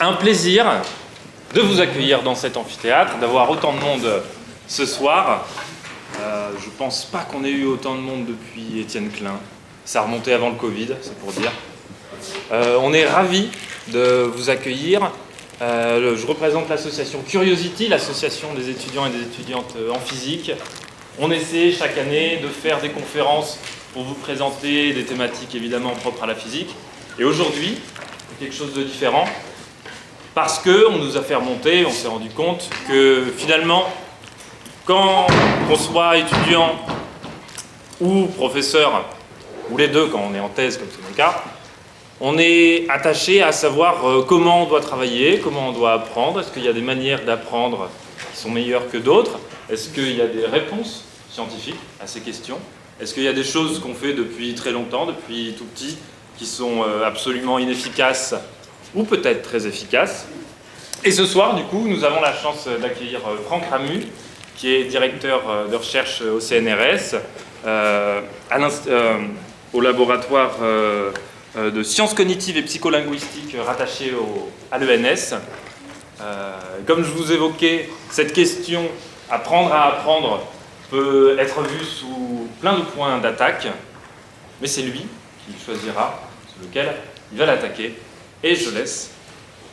un plaisir de vous accueillir dans cet amphithéâtre, d'avoir autant de monde ce soir. Je ne pense pas qu'on ait eu autant de monde depuis Étienne Klein. Ça remontait avant le Covid, c'est pour dire. On est ravis de vous accueillir. Je représente l'association Curiosity, l'association des étudiants et des étudiantes en physique. On essaie chaque année de faire des conférences pour vous présenter des thématiques évidemment propres à la physique. Et aujourd'hui, quelque chose de différent, parce qu'on nous a fait remonter, on s'est rendu compte que finalement, quand on soit étudiant ou professeur, ou les deux quand on est en thèse comme c'est mon cas, on est attaché à savoir comment on doit travailler, comment on doit apprendre. Est-ce qu'il y a des manières d'apprendre qui sont meilleures que d'autres? Est-ce qu'il y a des réponses scientifiques à ces questions? Est-ce qu'il y a des choses qu'on fait depuis très longtemps, depuis tout petit, qui sont absolument inefficaces ou peut-être très efficaces? Et ce soir, du coup, nous avons la chance d'accueillir Franck Ramu, qui est directeur de recherche au CNRS, au laboratoire de sciences cognitives et psycholinguistiques rattaché à l'ENS. Comme je vous évoquais, cette question « apprendre à apprendre » peut être vue sous plein de points d'attaque, mais c'est lui qui choisira sur lequel il va l'attaquer. Et je laisse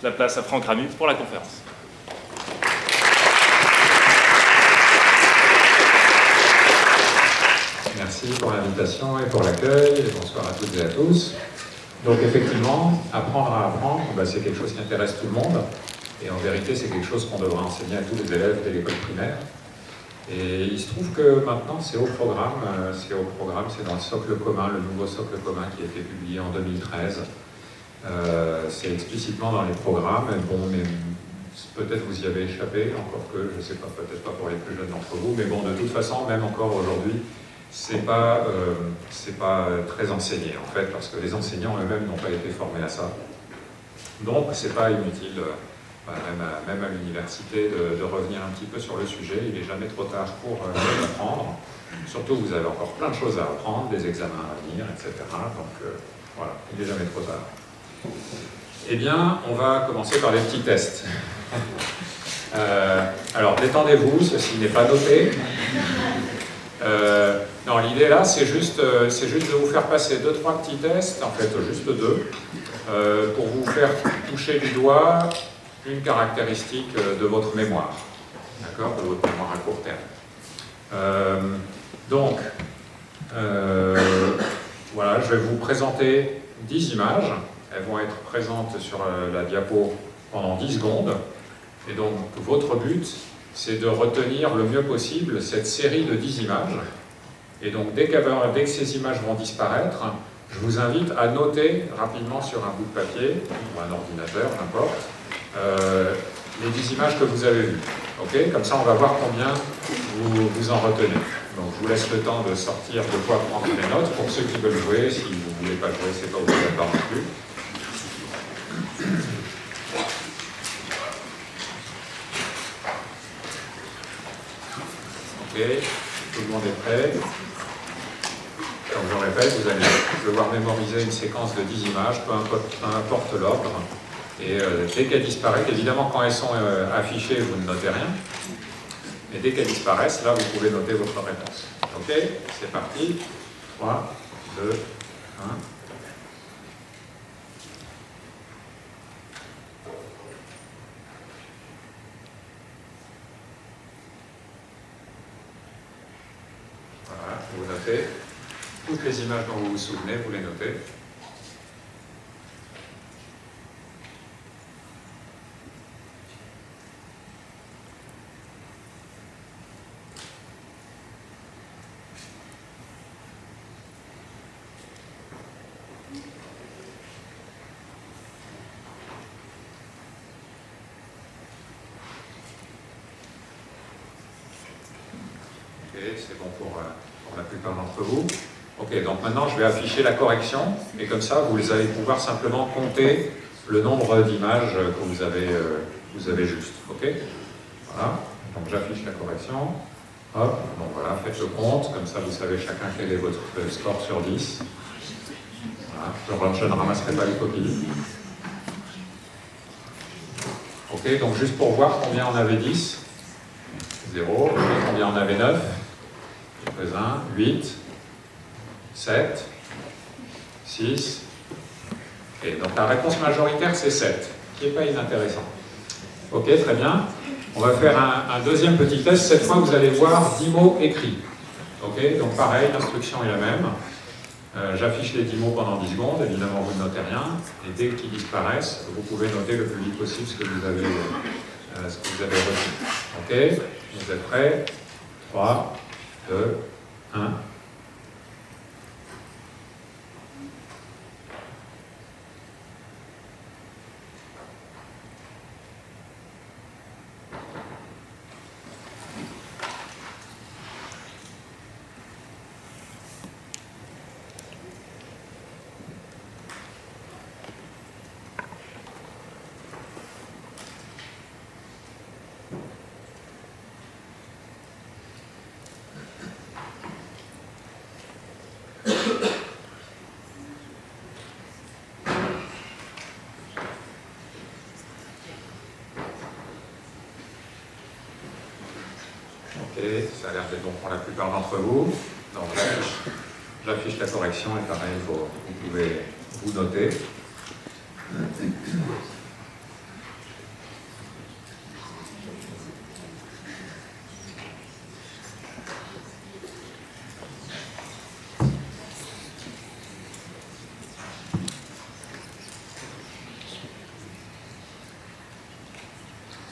la place à Franck Ramu pour la conférence. Merci pour l'invitation et pour l'accueil, et bonsoir à toutes et à tous. Donc effectivement, apprendre à apprendre, c'est quelque chose qui intéresse tout le monde, et en vérité c'est quelque chose qu'on devrait enseigner à tous les élèves de l'école primaire. Et il se trouve que maintenant c'est au programme, c'est dans le socle commun, le nouveau socle commun qui a été publié en 2013. C'est explicitement dans les programmes, mais peut-être vous y avez échappé, encore que, je ne sais pas, peut-être pas pour les plus jeunes d'entre vous, mais bon, de toute façon, même encore aujourd'hui, c'est pas très enseigné, en fait, parce que les enseignants eux-mêmes n'ont pas été formés à ça. Donc, c'est pas inutile, même à l'université, de revenir un petit peu sur le sujet. Il n'est jamais trop tard pour apprendre. Surtout, vous avez encore plein de choses à apprendre, des examens à venir, etc. Donc, voilà, il n'est jamais trop tard. Eh bien, on va commencer par les petits tests. Alors, détendez-vous, ceci n'est pas noté. Non, l'idée là, c'est juste de vous faire passer 2-3 petits tests, en fait, juste 2, pour vous faire toucher du doigt une caractéristique de votre mémoire, d'accord, de votre mémoire à court terme. Voilà, je vais vous présenter 10 images. Elles vont être présentes sur la diapo pendant 10 secondes. Et donc, votre but, c'est de retenir le mieux possible cette série de 10 images. Et donc, dès que ces images vont disparaître, je vous invite à noter rapidement sur un bout de papier, ou un ordinateur, n'importe, les 10 images que vous avez vues. Okay, comme ça, on va voir combien vous en retenez. Donc, je vous laisse le temps de sortir de quoi prendre des notes. Pour ceux qui veulent jouer, si vous ne voulez pas jouer, c'est pas obligatoire non plus. Ok, tout le monde est prêt. Comme je le répète, vous allez devoir mémoriser une séquence de 10 images, peu importe l'ordre. Et dès qu'elles disparaissent, évidemment quand elles sont affichées, vous ne notez rien. Mais dès qu'elles disparaissent, là vous pouvez noter votre réponse. Ok, c'est parti. 3, 2, 1. Voilà, vous notez. Toutes les images dont vous vous souvenez, vous les notez. C'est bon pour la plupart d'entre vous. Ok, donc maintenant je vais afficher la correction, et comme ça vous allez pouvoir simplement compter le nombre d'images que vous avez juste. Ok, voilà, donc j'affiche la correction. Hop, bon voilà, faites le compte, comme ça vous savez chacun quel est votre score sur 10. Voilà, je ne ramasserai pas les copies. Ok, donc juste pour voir combien on avait 10. 0. Combien on avait 9. Quelques-uns. 8. 7. 6. Et donc la réponse majoritaire, c'est 7, qui n'est pas inintéressant. Ok, très bien. On va faire un deuxième petit test. Cette fois, vous allez voir 10 mots écrits. Ok, donc pareil, l'instruction est la même. J'affiche les 10 mots pendant 10 secondes. Évidemment, vous ne notez rien. Et dès qu'ils disparaissent, vous pouvez noter le plus vite possible ce que vous avez retenu. Ok, vous êtes prêts? 3, 2, 1. Ok, ça a l'air d'être bon pour la plupart d'entre vous. Donc j'affiche la correction et pareil, vous pouvez vous noter.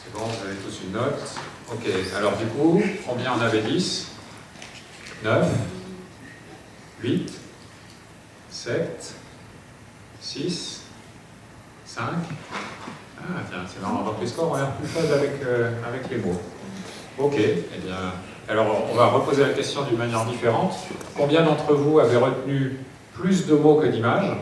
C'est bon, vous avez tous une note. Ok, alors du coup, combien on avait? 10, 9, 8, 7, 6, 5. Ah tiens, c'est marrant, donc les scores ont l'air plus faibles avec les mots. Ok, eh bien, alors on va reposer la question d'une manière différente. Combien d'entre vous avez retenu plus de mots que d'images?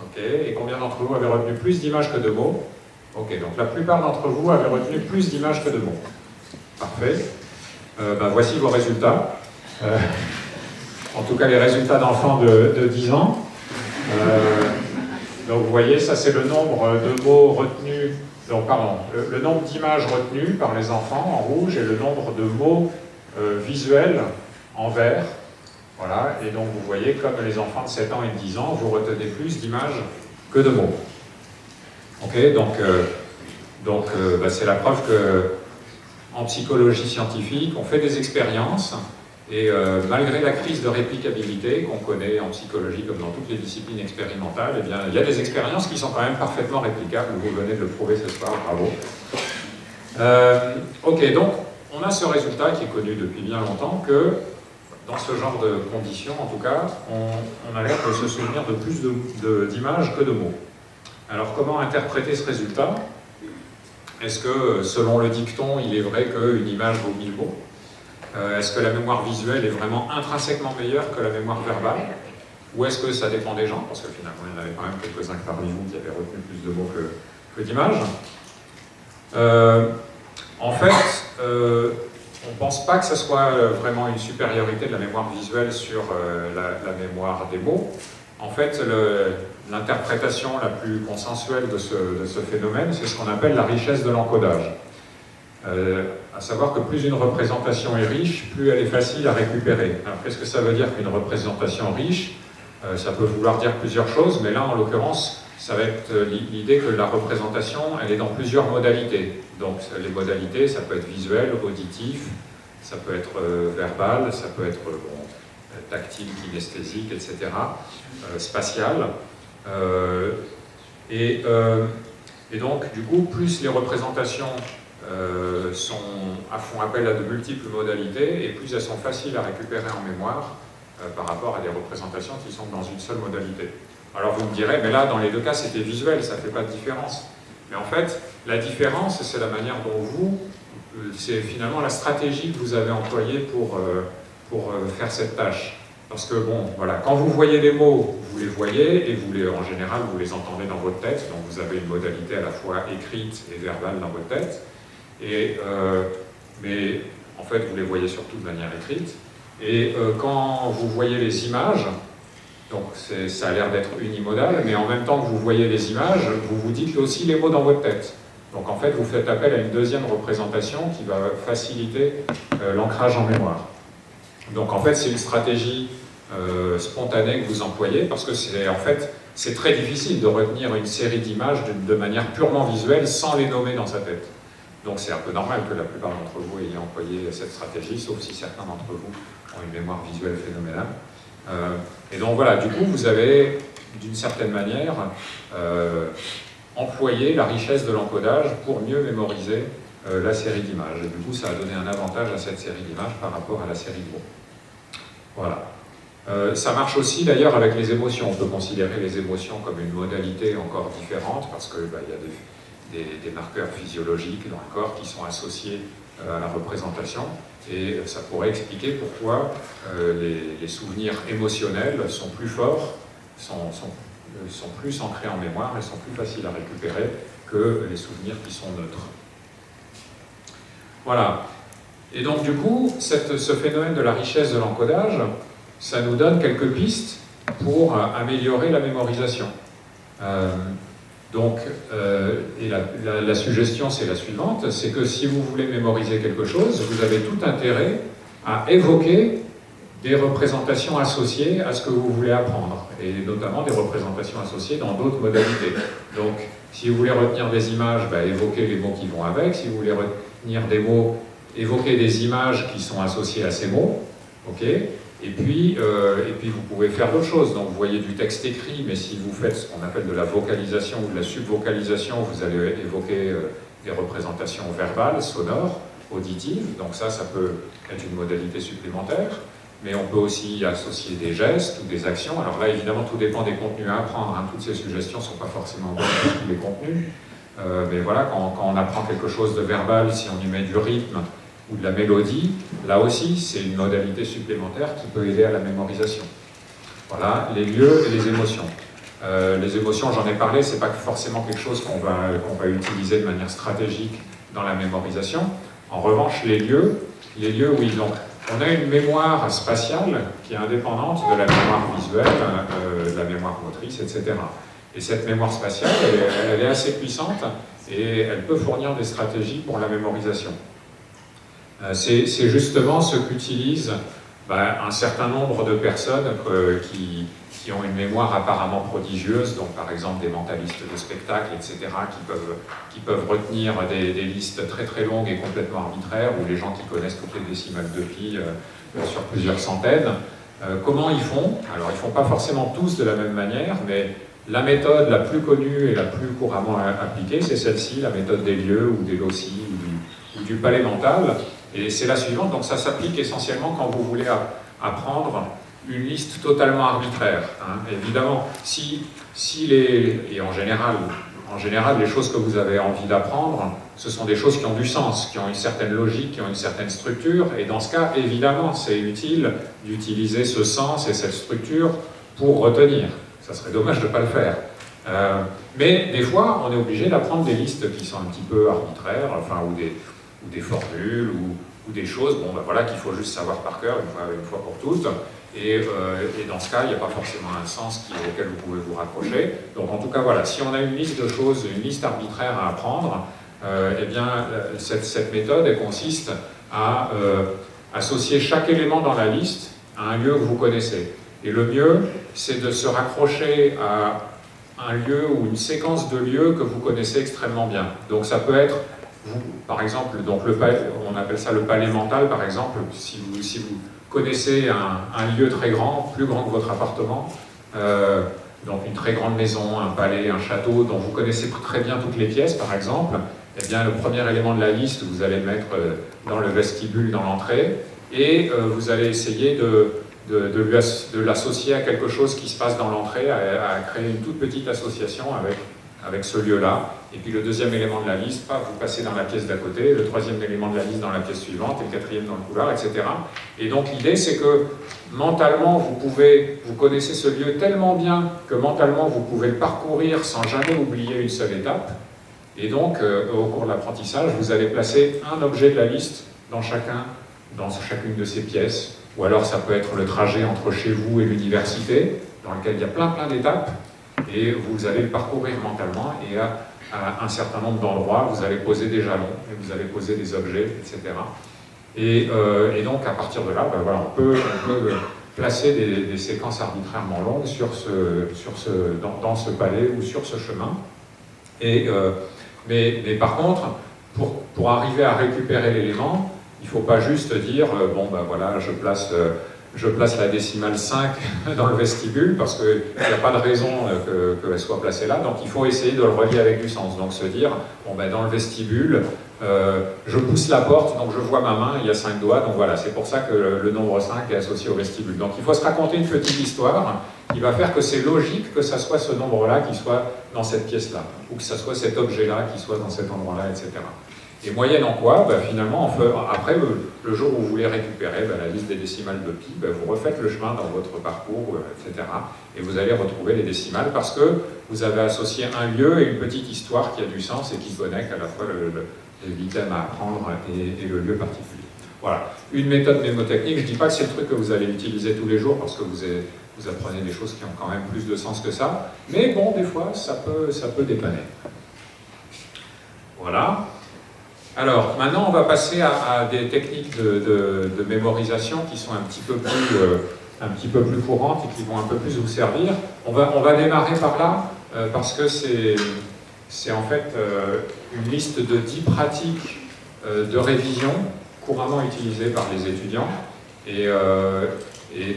Ok, et combien d'entre vous avez retenu plus d'images que de mots? Ok, donc la plupart d'entre vous avez retenu plus d'images que de mots. Parfait. Voici vos résultats. En tout cas, les résultats d'enfants de 10 ans. Donc vous voyez, ça c'est le nombre de mots retenus, donc pardon, le nombre d'images retenues par les enfants en rouge et le nombre de mots visuels en vert. Voilà, et donc vous voyez, comme les enfants de 7 ans et de 10 ans, vous retenez plus d'images que de mots. Ok, donc c'est la preuve que en psychologie scientifique, on fait des expériences et malgré la crise de réplicabilité qu'on connaît en psychologie comme dans toutes les disciplines expérimentales, eh bien, il y a des expériences qui sont quand même parfaitement réplicables. Vous venez de le prouver ce soir, bravo. Ok, donc on a ce résultat qui est connu depuis bien longtemps que dans ce genre de conditions, en tout cas, on a l'air de se souvenir de plus d'images que de mots. Alors comment interpréter ce résultat? Est-ce que, selon le dicton, il est vrai qu'une image vaut 1000 mots? Est-ce que la mémoire visuelle est vraiment intrinsèquement meilleure que la mémoire verbale? Ou est-ce que ça dépend des gens? Parce que finalement, il y en avait quand même quelques-uns parmi vous qui avaient retenu plus de mots que d'images. En fait, on ne pense pas que ce soit vraiment une supériorité de la mémoire visuelle sur la mémoire des mots. En fait, l'interprétation la plus consensuelle de ce phénomène, c'est ce qu'on appelle la richesse de l'encodage. À savoir que plus une représentation est riche, plus elle est facile à récupérer. Alors qu'est-ce que ça veut dire qu'une représentation riche? Ça peut vouloir dire plusieurs choses, mais là, en l'occurrence, ça va être l'idée que la représentation, elle est dans plusieurs modalités. Donc les modalités, ça peut être visuel, auditif, ça peut être verbal, ça peut être tactile, kinesthésique, etc., spatial. Et donc, du coup, plus les représentations font appel à de multiples modalités, et plus elles sont faciles à récupérer en mémoire par rapport à des représentations qui sont dans une seule modalité. Alors vous me direz, mais là, dans les deux cas, c'était visuel, ça ne fait pas de différence. Mais en fait, la différence, c'est la manière dont c'est finalement la stratégie que vous avez employée pour faire cette tâche. Parce que, bon, voilà, quand vous voyez les mots, vous les voyez, et en général, vous les entendez dans votre tête, donc vous avez une modalité à la fois écrite et verbale dans votre tête, mais en fait, vous les voyez surtout de manière écrite. Et quand vous voyez les images, Donc ça a l'air d'être unimodal, mais en même temps que vous voyez les images, vous vous dites aussi les mots dans votre tête. Donc en fait, vous faites appel à une deuxième représentation qui va faciliter l'ancrage en mémoire. Donc en fait, c'est une stratégie spontanée que vous employez, parce que c'est très difficile de retenir une série d'images de manière purement visuelle sans les nommer dans sa tête. Donc c'est un peu normal que la plupart d'entre vous ayez employé cette stratégie, sauf si certains d'entre vous ont une mémoire visuelle phénoménale. Et donc voilà, du coup, vous avez, d'une certaine manière, employé la richesse de l'encodage pour mieux mémoriser la série d'images. Et du coup, ça a donné un avantage à cette série d'images par rapport à la série de mots. Voilà. Ça marche aussi d'ailleurs avec les émotions. On peut considérer les émotions comme une modalité encore différente parce qu'il y a des marqueurs physiologiques dans le corps qui sont associés à la représentation, et ça pourrait expliquer pourquoi les souvenirs émotionnels sont plus forts, sont plus ancrés en mémoire et sont plus faciles à récupérer que les souvenirs qui sont neutres. Voilà. Et donc du coup, ce phénomène de la richesse de l'encodage, ça nous donne quelques pistes pour améliorer la mémorisation. Et la suggestion, c'est la suivante, c'est que si vous voulez mémoriser quelque chose, vous avez tout intérêt à évoquer des représentations associées à ce que vous voulez apprendre, et notamment des représentations associées dans d'autres modalités. Donc, si vous voulez retenir des images, évoquez les mots qui vont avec. Si vous voulez retenir des mots, évoquez des images qui sont associées à ces mots. Okay. Et puis vous pouvez faire d'autres choses. Donc vous voyez du texte écrit, mais si vous faites ce qu'on appelle de la vocalisation ou de la subvocalisation, vous allez évoquer des représentations verbales, sonores, auditives. Donc ça peut être une modalité supplémentaire. Mais on peut aussi associer des gestes ou des actions. Alors là, évidemment, tout dépend des contenus à apprendre. Hein. Toutes ces suggestions ne sont pas forcément bonnes pour tous les contenus. Mais voilà, quand on apprend quelque chose de verbal, si on y met du rythme ou de la mélodie, là aussi, c'est une modalité supplémentaire qui peut aider à la mémorisation. Voilà, les lieux et les émotions. Les émotions, j'en ai parlé, c'est pas forcément quelque chose qu'on va utiliser de manière stratégique dans la mémorisation. En revanche, les lieux, oui, donc, on a une mémoire spatiale qui est indépendante de la mémoire visuelle, de la mémoire motrice, etc. Et cette mémoire spatiale, elle est assez puissante et elle peut fournir des stratégies pour la mémorisation. C'est justement ce qu'utilisent un certain nombre de personnes qui ont une mémoire apparemment prodigieuse, donc par exemple des mentalistes de spectacle, etc., qui peuvent retenir des listes très très longues et complètement arbitraires, ou les gens qui connaissent toutes les décimales de pi sur plusieurs centaines. Comment ils font? Alors ils ne font pas forcément tous de la même manière, mais la méthode la plus connue et la plus couramment appliquée, c'est celle-ci, la méthode des lieux, ou des loci, ou du palais mental. Et c'est la suivante, donc ça s'applique essentiellement quand vous voulez apprendre une liste totalement arbitraire. Hein. Évidemment, et en général, les choses que vous avez envie d'apprendre, ce sont des choses qui ont du sens, qui ont une certaine logique, qui ont une certaine structure, et dans ce cas, évidemment, c'est utile d'utiliser ce sens et cette structure pour retenir. Ça serait dommage de ne pas le faire. Mais des fois, on est obligé d'apprendre des listes qui sont un petit peu arbitraires, ou des formules, ou des choses voilà, qu'il faut juste savoir par cœur une fois pour toutes. Et dans ce cas, il n'y a pas forcément un sens auquel vous pouvez vous rapprocher. Donc en tout cas, voilà, si on a une liste de choses, une liste arbitraire à apprendre, eh bien, cette méthode, elle consiste à associer chaque élément dans la liste à un lieu que vous connaissez. Et le mieux, c'est de se raccrocher à un lieu ou une séquence de lieux que vous connaissez extrêmement bien. Donc ça peut être, par exemple, donc on appelle ça le palais mental, par exemple, si vous connaissez un lieu très grand, plus grand que votre appartement, donc une très grande maison, un palais, un château, dont vous connaissez très bien toutes les pièces, par exemple, eh bien, le premier élément de la liste, vous allez le mettre dans le vestibule, dans l'entrée, et vous allez essayer de l'associer à quelque chose qui se passe dans l'entrée, à créer une toute petite association avec ce lieu-là. Et puis le deuxième élément de la liste, vous passez dans la pièce d'à côté, le troisième élément de la liste dans la pièce suivante, et le quatrième dans le couloir, etc. Et donc l'idée, c'est que mentalement, vous connaissez ce lieu tellement bien que mentalement, vous pouvez le parcourir sans jamais oublier une seule étape. Et donc, au cours de l'apprentissage, vous allez placer un objet de la liste dans chacune de ces pièces, ou alors ça peut être le trajet entre chez vous et l'université, dans lequel il y a plein d'étapes, et vous allez le parcourir mentalement, et à un certain nombre d'endroits, vous allez poser des jalons, et vous allez poser des objets, etc. Et donc, à partir de là, ben voilà, on peut placer des séquences arbitrairement longues dans ce palais ou sur ce chemin. Mais par contre, pour arriver à récupérer l'élément, il ne faut pas juste dire, bon ben voilà, je place la décimale 5 dans le vestibule, parce qu'il n'y a pas de raison qu'elle soit placée là, donc il faut essayer de le relier avec du sens. Donc se dire, bon ben dans le vestibule, je pousse la porte, donc je vois ma main, il y a 5 doigts, donc voilà, c'est pour ça que le nombre 5 est associé au vestibule. Donc il faut se raconter une petite histoire qui va faire que c'est logique que ça soit ce nombre-là qui soit dans cette pièce-là, ou que ça soit cet objet-là qui soit dans cet endroit-là, etc. Et moyennant quoi, bah, finalement, après, le jour où vous voulez récupérer la liste des décimales de pi, bah, vous refaites le chemin dans votre parcours, etc. Et vous allez retrouver les décimales parce que vous avez associé un lieu et une petite histoire qui a du sens et qui connecte à la fois l'item à apprendre et le lieu particulier. Voilà, une méthode mnémotechnique. Je ne dis pas que c'est le truc que vous allez utiliser tous les jours parce que vous apprenez des choses qui ont quand même plus de sens que ça, mais bon, des fois, ça peut dépanner. Voilà. Alors, maintenant, on va passer à des techniques de mémorisation qui sont un petit peu plus courantes et qui vont un peu plus vous servir. On va démarrer par là, parce que c'est en fait une liste de 10 pratiques de révision couramment utilisées par les étudiants. Et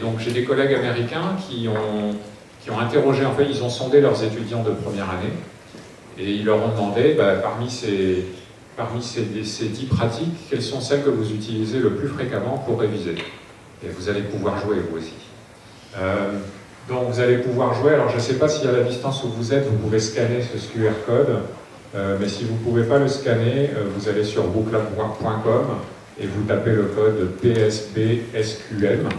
donc, j'ai des collègues américains qui ont interrogé, en fait, ils ont sondé leurs étudiants de première année, et ils leur ont demandé, parmi ces 10 pratiques, quelles sont celles que vous utilisez le plus fréquemment pour réviser? Et vous allez pouvoir jouer, vous aussi. Donc vous allez pouvoir jouer, alors je ne sais pas si à la distance où vous êtes, vous pouvez scanner ce QR code, mais si vous ne pouvez pas le scanner, vous allez sur booklab.com et vous tapez le code PSBSQM.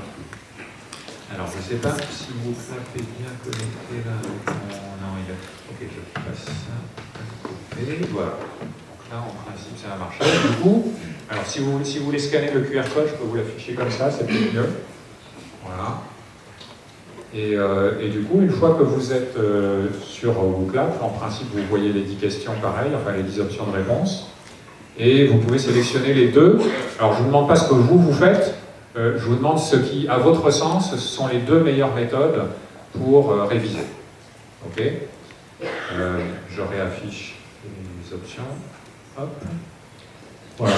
Alors je ne sais pas si Booklab est bien connecté là. Non, il est... Ok, je passe ça. Et voilà. Là, en principe, ça a marché. Du coup, alors si vous voulez scanner le QR code, je peux vous l'afficher comme ça, c'est peut-être mieux. Voilà. Et du coup, une fois que vous êtes sur Booklab, en principe, vous voyez les 10 questions pareilles, enfin les 10 options de réponse, et vous pouvez sélectionner les deux. Alors, je ne vous demande pas ce que vous faites, je vous demande ce qui, à votre sens, ce sont les deux meilleures méthodes pour réviser. Ok? Je réaffiche les options. Hop. Voilà.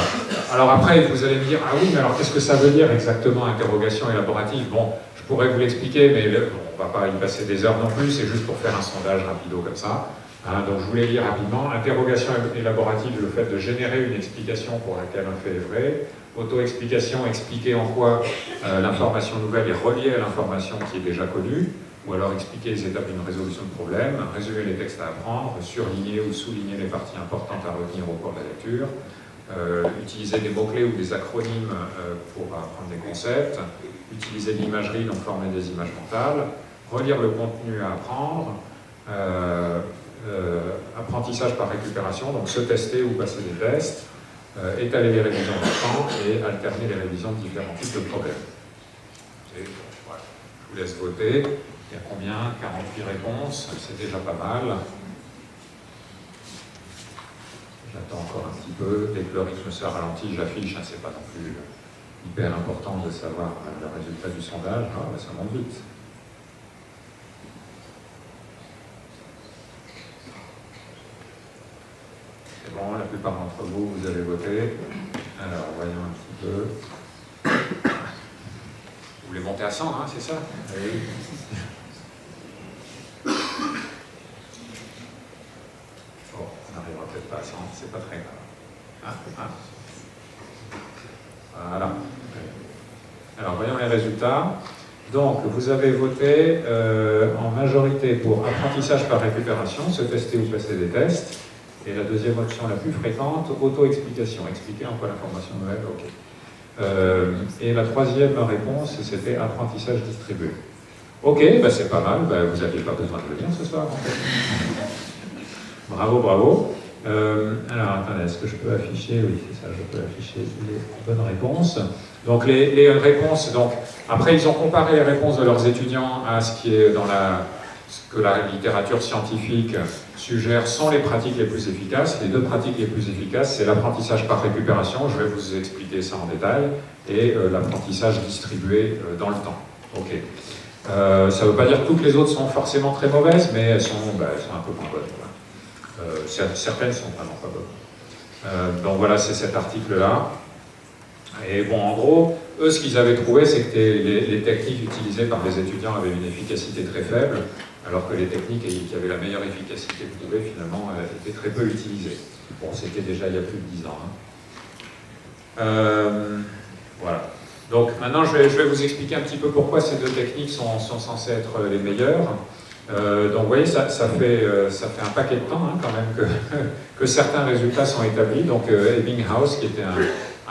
Alors après, vous allez me dire, ah oui, mais alors qu'est-ce que ça veut dire exactement interrogation élaborative? Bon, je pourrais vous l'expliquer, mais bon, on ne va pas y passer des heures non plus, c'est juste pour faire un sondage rapido comme ça. Hein, donc je voulais lire rapidement. Interrogation élaborative, le fait de générer une explication pour laquelle un fait est vrai. Auto-explication, expliquer en quoi l'information nouvelle est reliée à l'information qui est déjà connue. Ou alors expliquer les étapes d'une résolution de problème, résumer les textes à apprendre, surligner ou souligner les parties importantes à retenir au cours de la lecture, utiliser des mots-clés ou des acronymes pour apprendre des concepts, utiliser de l'imagerie, donc former des images mentales, relire le contenu à apprendre, apprentissage par récupération, donc se tester ou passer des tests, étaler les révisions de temps et alterner les révisions de différents types de problèmes. Et, voilà. Je vous laisse voter. Il y a combien? 48 réponses, c'est déjà pas mal. J'attends encore un petit peu. Dès que le rythme se ralentit, j'affiche. C'est pas non plus hyper important de savoir le résultat du sondage. Ah, ça monte vite. C'est bon, la plupart d'entre vous, vous avez voté. Alors, voyons un petit peu. Vous voulez monter à 100, hein, c'est ça? Oui. Bon, on n'arrivera peut-être pas à 100, c'est pas très grave. Voilà. Alors, voyons les résultats. Donc, vous avez voté en majorité pour apprentissage par récupération, se tester ou passer des tests. Et la deuxième option la plus fréquente, auto-explication, expliquer en quoi l'information nouvelle, ok. Et la troisième réponse, c'était apprentissage distribué. Ok, c'est pas mal, vous n'aviez pas besoin de venir ce soir en fait. Bravo, bravo. Alors, attendez, est-ce que je peux afficher? Oui, c'est ça, je peux afficher les bonnes réponses. Donc, les réponses, donc, après, ils ont comparé les réponses de leurs étudiants à ce qui est dans ce que la littérature scientifique suggère sont les pratiques les plus efficaces. Les deux pratiques les plus efficaces, c'est l'apprentissage par récupération, je vais vous expliquer ça en détail, et l'apprentissage distribué dans le temps. Ok. Ça ne veut pas dire que toutes les autres sont forcément très mauvaises, mais elles sont un peu plus bonnes. Certaines sont vraiment pas bonnes. Donc voilà, c'est cet article-là. Et bon, en gros, eux, ce qu'ils avaient trouvé, c'est que les techniques utilisées par les étudiants avaient une efficacité très faible, alors que les techniques qui avaient la meilleure efficacité prouvée, finalement, étaient très peu utilisées. Bon, c'était déjà il y a plus de 10 ans. Voilà. Donc maintenant, je vais vous expliquer un petit peu pourquoi ces deux techniques sont censées être les meilleures. Donc vous voyez, ça fait un paquet de temps quand même que certains résultats sont établis. Donc Ebbinghaus, qui était un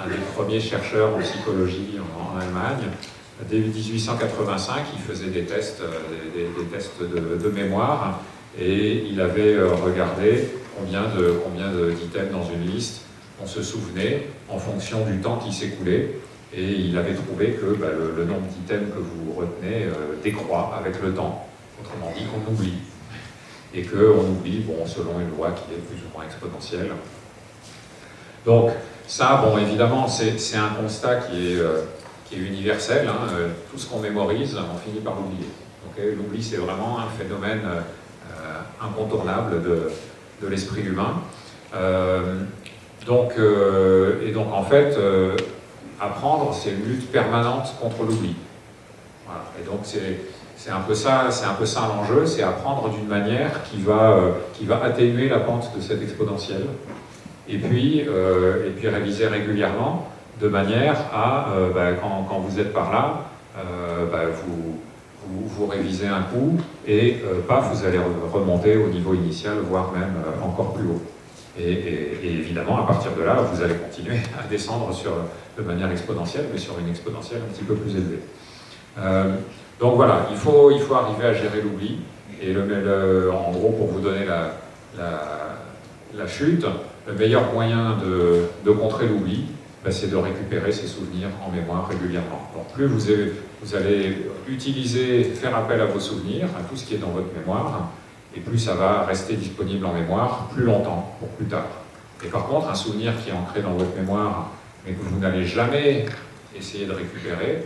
des premiers chercheurs en psychologie en Allemagne, dès 1885, il faisait des tests, des tests de mémoire, et il avait regardé combien d'items dans une liste on se souvenait en fonction du temps qui s'écoulait. Et il avait trouvé que le nombre d'items que vous retenez décroît avec le temps. Autrement dit, qu'on oublie. Et qu'on oublie, selon une loi qui est plus ou moins exponentielle. Donc, ça, évidemment, c'est un constat qui est universel. Tout ce qu'on mémorise, on finit par l'oublier. Okay, l'oubli, c'est vraiment un phénomène incontournable de l'esprit humain. Donc, en fait, apprendre, c'est une lutte permanente contre l'oubli. Voilà. Et donc, c'est un peu ça l'enjeu, c'est apprendre d'une manière qui va atténuer la pente de cette exponentielle, et puis réviser régulièrement de manière à, quand vous êtes par là, vous révisez un coup et paf, vous allez remonter au niveau initial, voire même encore plus haut. Et évidemment, à partir de là, vous allez continuer à descendre de manière exponentielle, mais sur une exponentielle un petit peu plus élevée. Donc voilà, il faut arriver à gérer l'oubli. Et en gros, pour vous donner la chute, le meilleur moyen de contrer l'oubli, c'est de récupérer ses souvenirs en mémoire régulièrement. Donc plus vous allez faire appel à vos souvenirs, à tout ce qui est dans votre mémoire, et plus ça va rester disponible en mémoire plus longtemps, pour plus tard. Et par contre, un souvenir qui est ancré dans votre mémoire, mais que vous n'allez jamais essayer de récupérer,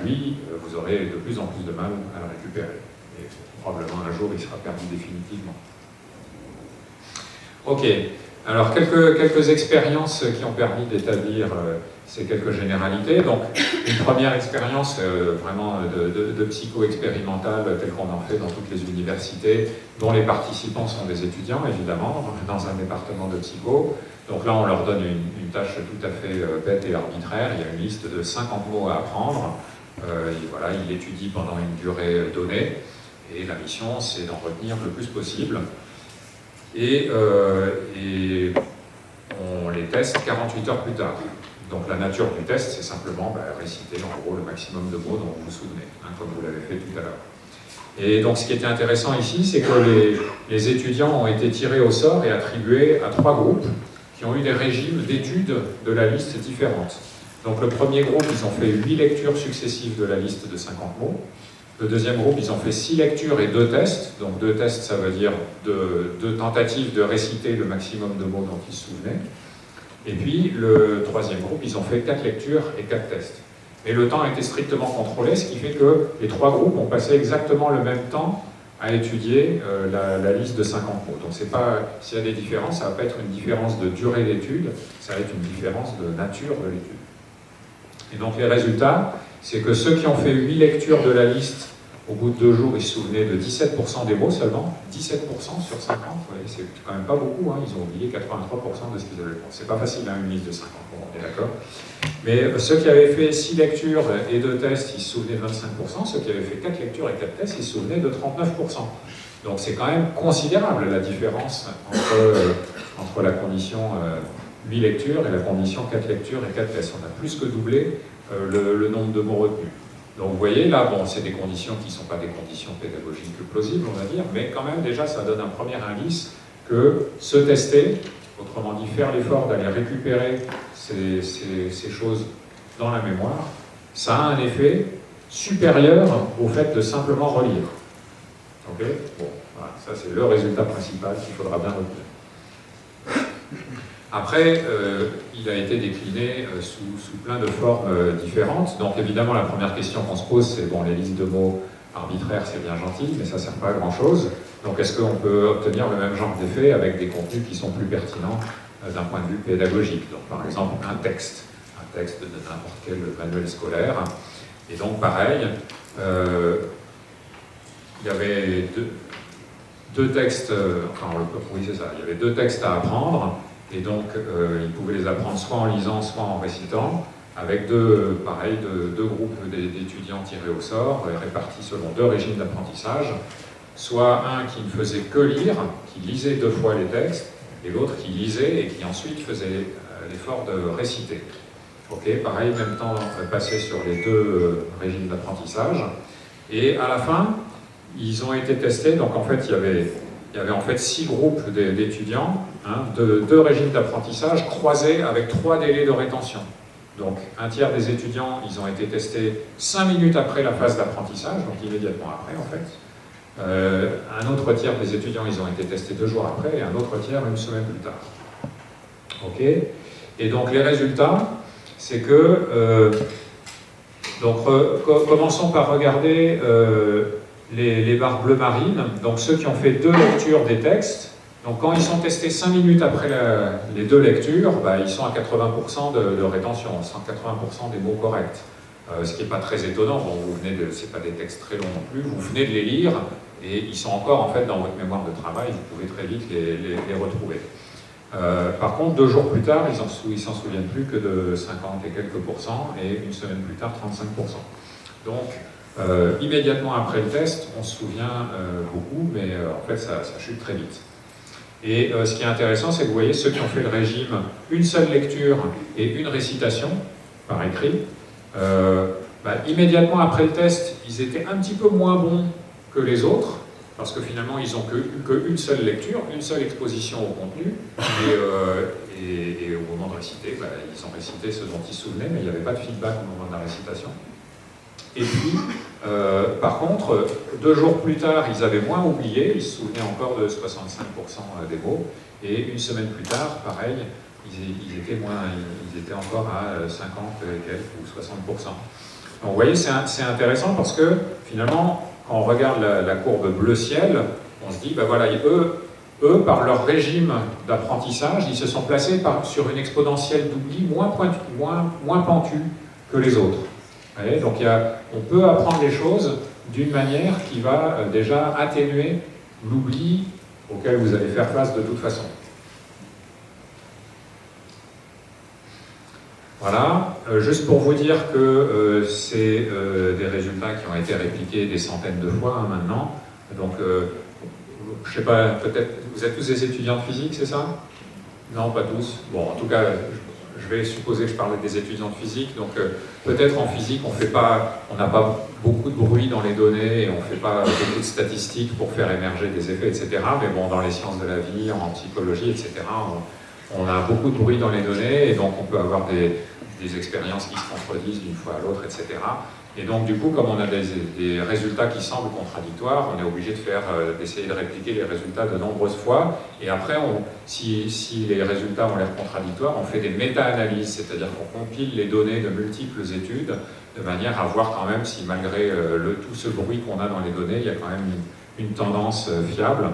lui, vous aurez de plus en plus de mal à le récupérer. Et probablement un jour, il sera perdu définitivement. Ok, alors quelques expériences qui ont permis d'établir ces quelques généralités. Donc, une première expérience vraiment de psycho-expérimentale telle qu'on en fait dans toutes les universités, dont les participants sont des étudiants, évidemment, dans un département de psycho. Donc là, on leur donne une tâche tout à fait bête et arbitraire. Il y a une liste de 50 mots à apprendre. Et voilà, il étudie pendant une durée donnée. Et la mission, c'est d'en retenir le plus possible. Et on les teste 48 heures plus tard. Donc la nature du test, c'est simplement réciter en gros le maximum de mots dont vous vous souvenez, comme vous l'avez fait tout à l'heure. Et donc ce qui était intéressant ici, c'est que les étudiants ont été tirés au sort et attribués à 3 groupes qui ont eu des régimes d'études de la liste différentes. Donc le premier groupe, ils ont fait 8 lectures successives de la liste de 50 mots. Le deuxième groupe, ils ont fait 6 lectures et 2 tests. Donc 2 tests, ça veut dire 2 tentatives de réciter le maximum de mots dont ils se souvenaient. Et puis le troisième groupe, ils ont fait 4 lectures et 4 tests. Et le temps a été strictement contrôlé, ce qui fait que les 3 groupes ont passé exactement le même temps à étudier la liste de 50 mots. Donc s'il y a des différences, ça ne va pas être une différence de durée d'étude, ça va être une différence de nature de l'étude. Et donc les résultats, c'est que ceux qui ont fait 8 lectures de la liste, au bout de 2 jours, ils se souvenaient de 17% des mots seulement, 17% sur 50, c'est quand même pas beaucoup, ils ont oublié 83% de ce qu'ils avaient fait. C'est pas facile, une liste de 50, on est d'accord. Mais ceux qui avaient fait 6 lectures et 2 tests, ils se souvenaient de 25%, ceux qui avaient fait 4 lectures et 4 tests, ils se souvenaient de 39%. Donc c'est quand même considérable la différence entre la condition 8 lectures et la condition 4 lectures et 4 tests. On a plus que doublé le nombre de mots retenus. Donc vous voyez, là, c'est des conditions qui ne sont pas des conditions pédagogiques plausibles, on va dire, mais quand même, déjà, ça donne un premier indice que se tester, autrement dit faire l'effort d'aller récupérer ces choses dans la mémoire, ça a un effet supérieur au fait de simplement relire. Ok ? Bon, voilà, ça c'est le résultat principal qu'il faudra bien retenir. Après, il a été décliné sous plein de formes différentes. Donc évidemment, la première question qu'on se pose, c'est bon, les listes de mots arbitraires, c'est bien gentil, mais ça ne sert pas à grand-chose. Donc est-ce qu'on peut obtenir le même genre d'effet avec des contenus qui sont plus pertinents d'un point de vue pédagogique? Donc par exemple, un texte de n'importe quel manuel scolaire. Et donc pareil, il y avait deux textes, oui c'est ça, il y avait deux textes à apprendre, et donc ils pouvaient les apprendre soit en lisant, soit en récitant, avec deux groupes d'étudiants tirés au sort, répartis selon deux régimes d'apprentissage, soit un qui ne faisait que lire, qui lisait 2 fois les textes, et l'autre qui lisait et qui ensuite faisait l'effort de réciter. Ok, pareil, même temps passé sur les deux régimes d'apprentissage. Et à la fin, ils ont été testés, donc en fait, il y avait en fait 6 groupes d'étudiants, hein, de 2 régimes d'apprentissage croisés avec 3 délais de rétention. Donc, un tiers des étudiants, ils ont été testés 5 minutes après la phase d'apprentissage, donc immédiatement après, en fait. Un autre tiers des étudiants, ils ont été testés 2 jours après, et un autre tiers 1 semaine plus tard. Ok ? Et donc, les résultats, c'est que... commençons par regarder les barres bleues marines. Donc, ceux qui ont fait 2 lectures des textes, donc quand ils sont testés 5 minutes après les 2 lectures, bah, ils sont à 80% de rétention, 180% des mots corrects. Ce qui n'est pas très étonnant, bon, c'est pas des textes très longs non plus, vous venez de les lire et ils sont encore en fait dans votre mémoire de travail, vous pouvez très vite les retrouver. Par contre, 2 jours plus tard, ils s'en souviennent plus que de 50 et quelques pourcents, et 1 semaine plus tard, 35%. Donc, immédiatement après le test, on se souvient beaucoup, mais en fait, ça chute très vite. Et ce qui est intéressant, c'est que vous voyez, ceux qui ont fait le régime une seule lecture et une récitation, par écrit, immédiatement après le test, ils étaient un petit peu moins bons que les autres, parce que finalement, ils n'ont qu'une seule lecture, une seule exposition au contenu, et au moment de réciter, ils ont récité ce dont ils se souvenaient, mais il n'y avait pas de feedback au moment de la récitation. Et puis, par contre, 2 jours plus tard, ils avaient moins oublié, ils se souvenaient encore de 65% des mots, et 1 semaine plus tard, pareil, ils étaient encore à 50 et quelques ou 60%. Donc vous voyez, c'est intéressant parce que finalement, quand on regarde la courbe bleu ciel, on se dit, ben voilà, eux, par leur régime d'apprentissage, ils se sont placés sur une exponentielle d'oubli moins pentue que les autres. Vous voyez, donc on peut apprendre les choses d'une manière qui va déjà atténuer l'oubli auquel vous allez faire face de toute façon. Voilà, juste pour vous dire que c'est des résultats qui ont été répliqués des centaines de fois maintenant. Donc, je ne sais pas, peut-être, vous êtes tous des étudiants de physique, c'est ça? Non, pas tous. Bon, en tout cas, je vais supposer que je parlais des étudiants de physique. Donc, peut-être en physique, on n'a pas beaucoup de bruit dans les données et on ne fait pas beaucoup de statistiques pour faire émerger des effets, etc. Mais bon, dans les sciences de la vie, en psychologie, etc., on a beaucoup de bruit dans les données et donc on peut avoir des expériences qui se contredisent d'une fois à l'autre, etc. Et donc du coup, comme on a des résultats qui semblent contradictoires, on est obligé d'essayer de répliquer les résultats de nombreuses fois. Et après, si les résultats ont l'air contradictoires, on fait des méta-analyses, c'est-à-dire qu'on compile les données de multiples études de manière à voir quand même si malgré tout ce bruit qu'on a dans les données, il y a quand même une tendance fiable.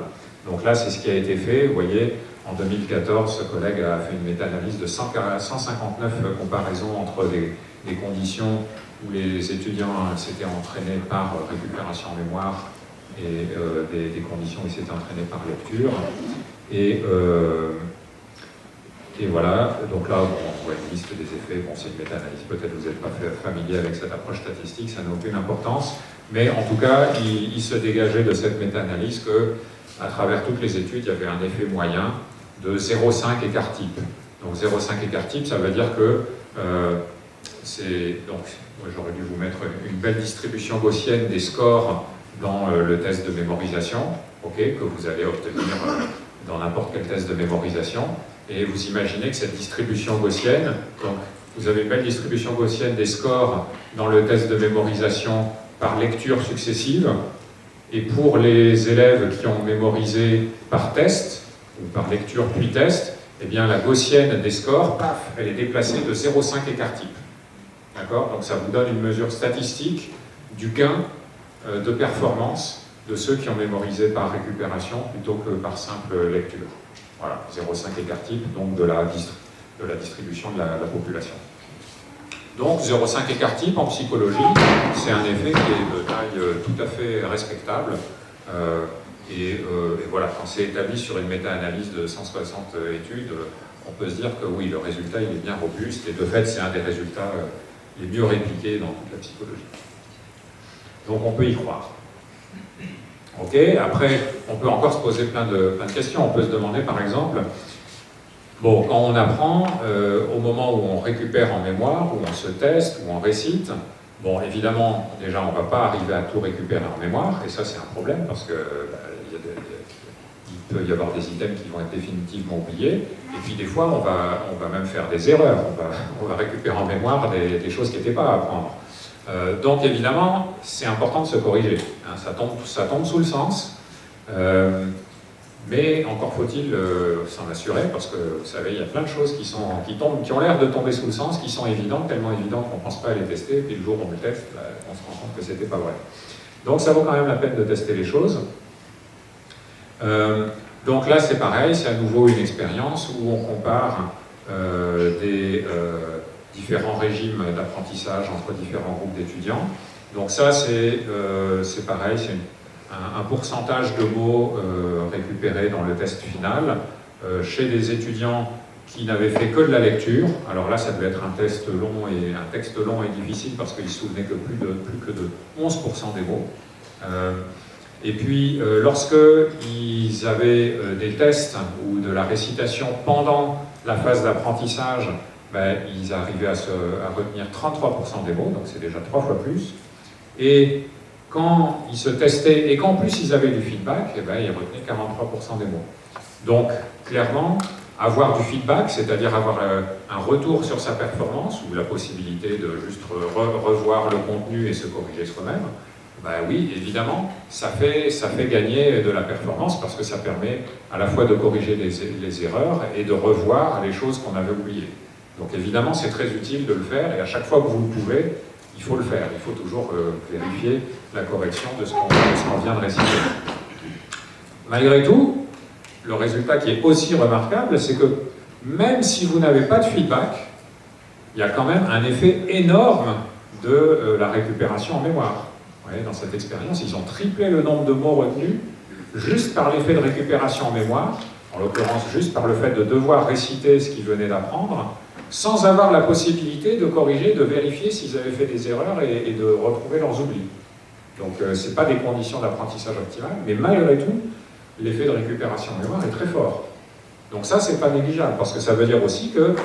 Donc là, c'est ce qui a été fait. Vous voyez, en 2014, ce collègue a fait une méta-analyse de 159 comparaisons entre des conditions où les étudiants s'étaient entraînés par récupération en mémoire et des conditions où ils s'étaient entraînés par lecture. Et voilà, donc là, on voit une liste des effets. Bon, c'est une méta-analyse, peut-être vous n'êtes pas familier avec cette approche statistique, ça n'a aucune importance. Mais en tout cas, il se dégageait de cette méta-analyse que, à travers toutes les études, il y avait un effet moyen de 0,5 écart type. Donc 0,5 écart type, ça veut dire que j'aurais dû vous mettre une belle distribution gaussienne des scores dans le test de mémorisation, que vous allez obtenir dans n'importe quel test de mémorisation, et vous imaginez que cette distribution gaussienne, donc vous avez une belle distribution gaussienne des scores dans le test de mémorisation par lecture successive, et pour les élèves qui ont mémorisé par test, ou par lecture puis test, eh bien la gaussienne des scores, paf, elle est déplacée de 0,5 écart type. D'accord? Donc ça vous donne une mesure statistique du gain de performance de ceux qui ont mémorisé par récupération plutôt que par simple lecture. Voilà, 0,5 écart type, donc de la distribution de la population. Donc 0,5 écart type en psychologie, c'est un effet qui est de taille tout à fait respectable. Et voilà, quand c'est établi sur une méta-analyse de 160 études, on peut se dire que oui, le résultat il est bien robuste, et de fait c'est un des résultats les mieux répliqués dans toute la psychologie. Donc on peut y croire. Ok, après, on peut encore se poser plein de questions. On peut se demander, par exemple, bon, quand on apprend, au moment où on récupère en mémoire, où on se teste, où on récite, bon, évidemment, déjà, on ne va pas arriver à tout récupérer en mémoire, et ça, c'est un problème, parce que il peut y avoir des items qui vont être définitivement oubliés, et puis des fois, on va même faire des erreurs. On va récupérer en mémoire des choses qui n'étaient pas à apprendre. Donc évidemment, c'est important de se corriger. Hein, ça tombe sous le sens, mais encore faut-il s'en assurer, parce que vous savez, il y a plein de choses qui ont l'air de tomber sous le sens, qui sont évidentes, tellement évidentes qu'on ne pense pas à les tester, et puis le jour où on le teste, on se rend compte que c'était pas vrai. Donc ça vaut quand même la peine de tester les choses. Donc là, c'est pareil, c'est à nouveau une expérience où on compare des différents régimes d'apprentissage entre différents groupes d'étudiants. Donc ça, c'est pareil, c'est un pourcentage de mots récupérés dans le test final chez des étudiants qui n'avaient fait que de la lecture. Alors là, ça devait être un texte long et difficile parce qu'ils se souvenaient que plus que de 11% des mots. Et puis, lorsqu'ils avaient des tests ou de la récitation pendant la phase d'apprentissage, ben, ils arrivaient à retenir 33% des mots, donc c'est déjà 3 fois plus. Et quand ils se testaient et qu'en plus ils avaient du feedback, eh ben, ils retenaient 43% des mots. Donc, clairement, avoir du feedback, c'est-à-dire avoir un retour sur sa performance, ou la possibilité de juste revoir le contenu et se corriger soi-même, ben oui, évidemment, ça fait gagner de la performance parce que ça permet à la fois de corriger les erreurs et de revoir les choses qu'on avait oubliées. Donc évidemment, c'est très utile de le faire, et à chaque fois que vous le pouvez, il faut le faire. Il faut toujours vérifier la correction de ce qu'on vient de réciter. Malgré tout, le résultat qui est aussi remarquable, c'est que même si vous n'avez pas de feedback, il y a quand même un effet énorme de la récupération en mémoire. Vous voyez, dans cette expérience, ils ont triplé le nombre de mots retenus juste par l'effet de récupération en mémoire, en l'occurrence juste par le fait de devoir réciter ce qu'ils venaient d'apprendre, sans avoir la possibilité de corriger, de vérifier s'ils avaient fait des erreurs et de retrouver leurs oublis. Donc ce n'est pas des conditions d'apprentissage optimales, mais malgré tout, l'effet de récupération en mémoire est très fort. Donc ça, c'est pas négligeable, parce que ça veut dire aussi que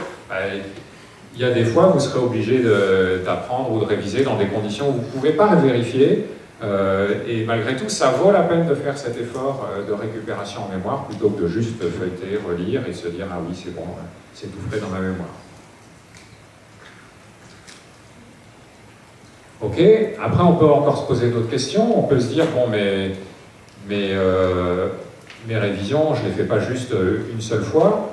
il y a des fois, vous serez obligé d'apprendre ou de réviser dans des conditions où vous ne pouvez pas vérifier, et malgré tout, ça vaut la peine de faire cet effort de récupération en mémoire, plutôt que de juste feuilleter, relire et se dire « Ah oui, c'est bon, c'est tout frais dans ma mémoire ». Ok, après on peut encore se poser d'autres questions, on peut se dire, bon, mes révisions, je ne les fais pas juste une seule fois.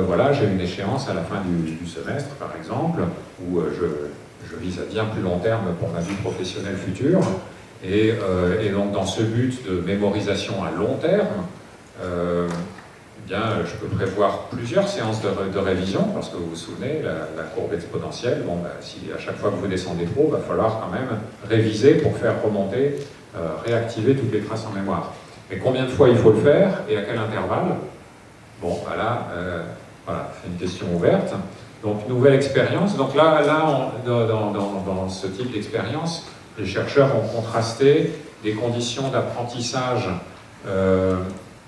Voilà, j'ai une échéance à la fin du semestre, par exemple, où je vise à bien plus long terme pour ma vie professionnelle future. Et donc, dans ce but de mémorisation à long terme, bien, je peux prévoir plusieurs séances de révision, parce que vous vous souvenez, la courbe exponentielle, bon, bah, si à chaque fois que vous descendez trop, il va falloir quand même réviser pour faire remonter, réactiver toutes les traces en mémoire. Mais combien de fois il faut le faire et à quel intervalle? Bon, voilà, voilà, c'est une question ouverte. Donc, nouvelle expérience. Donc là dans ce type d'expérience, les chercheurs ont contrasté des conditions d'apprentissage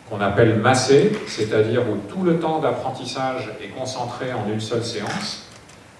qu'on appelle massées, c'est-à-dire où tout le temps d'apprentissage est concentré en une seule séance,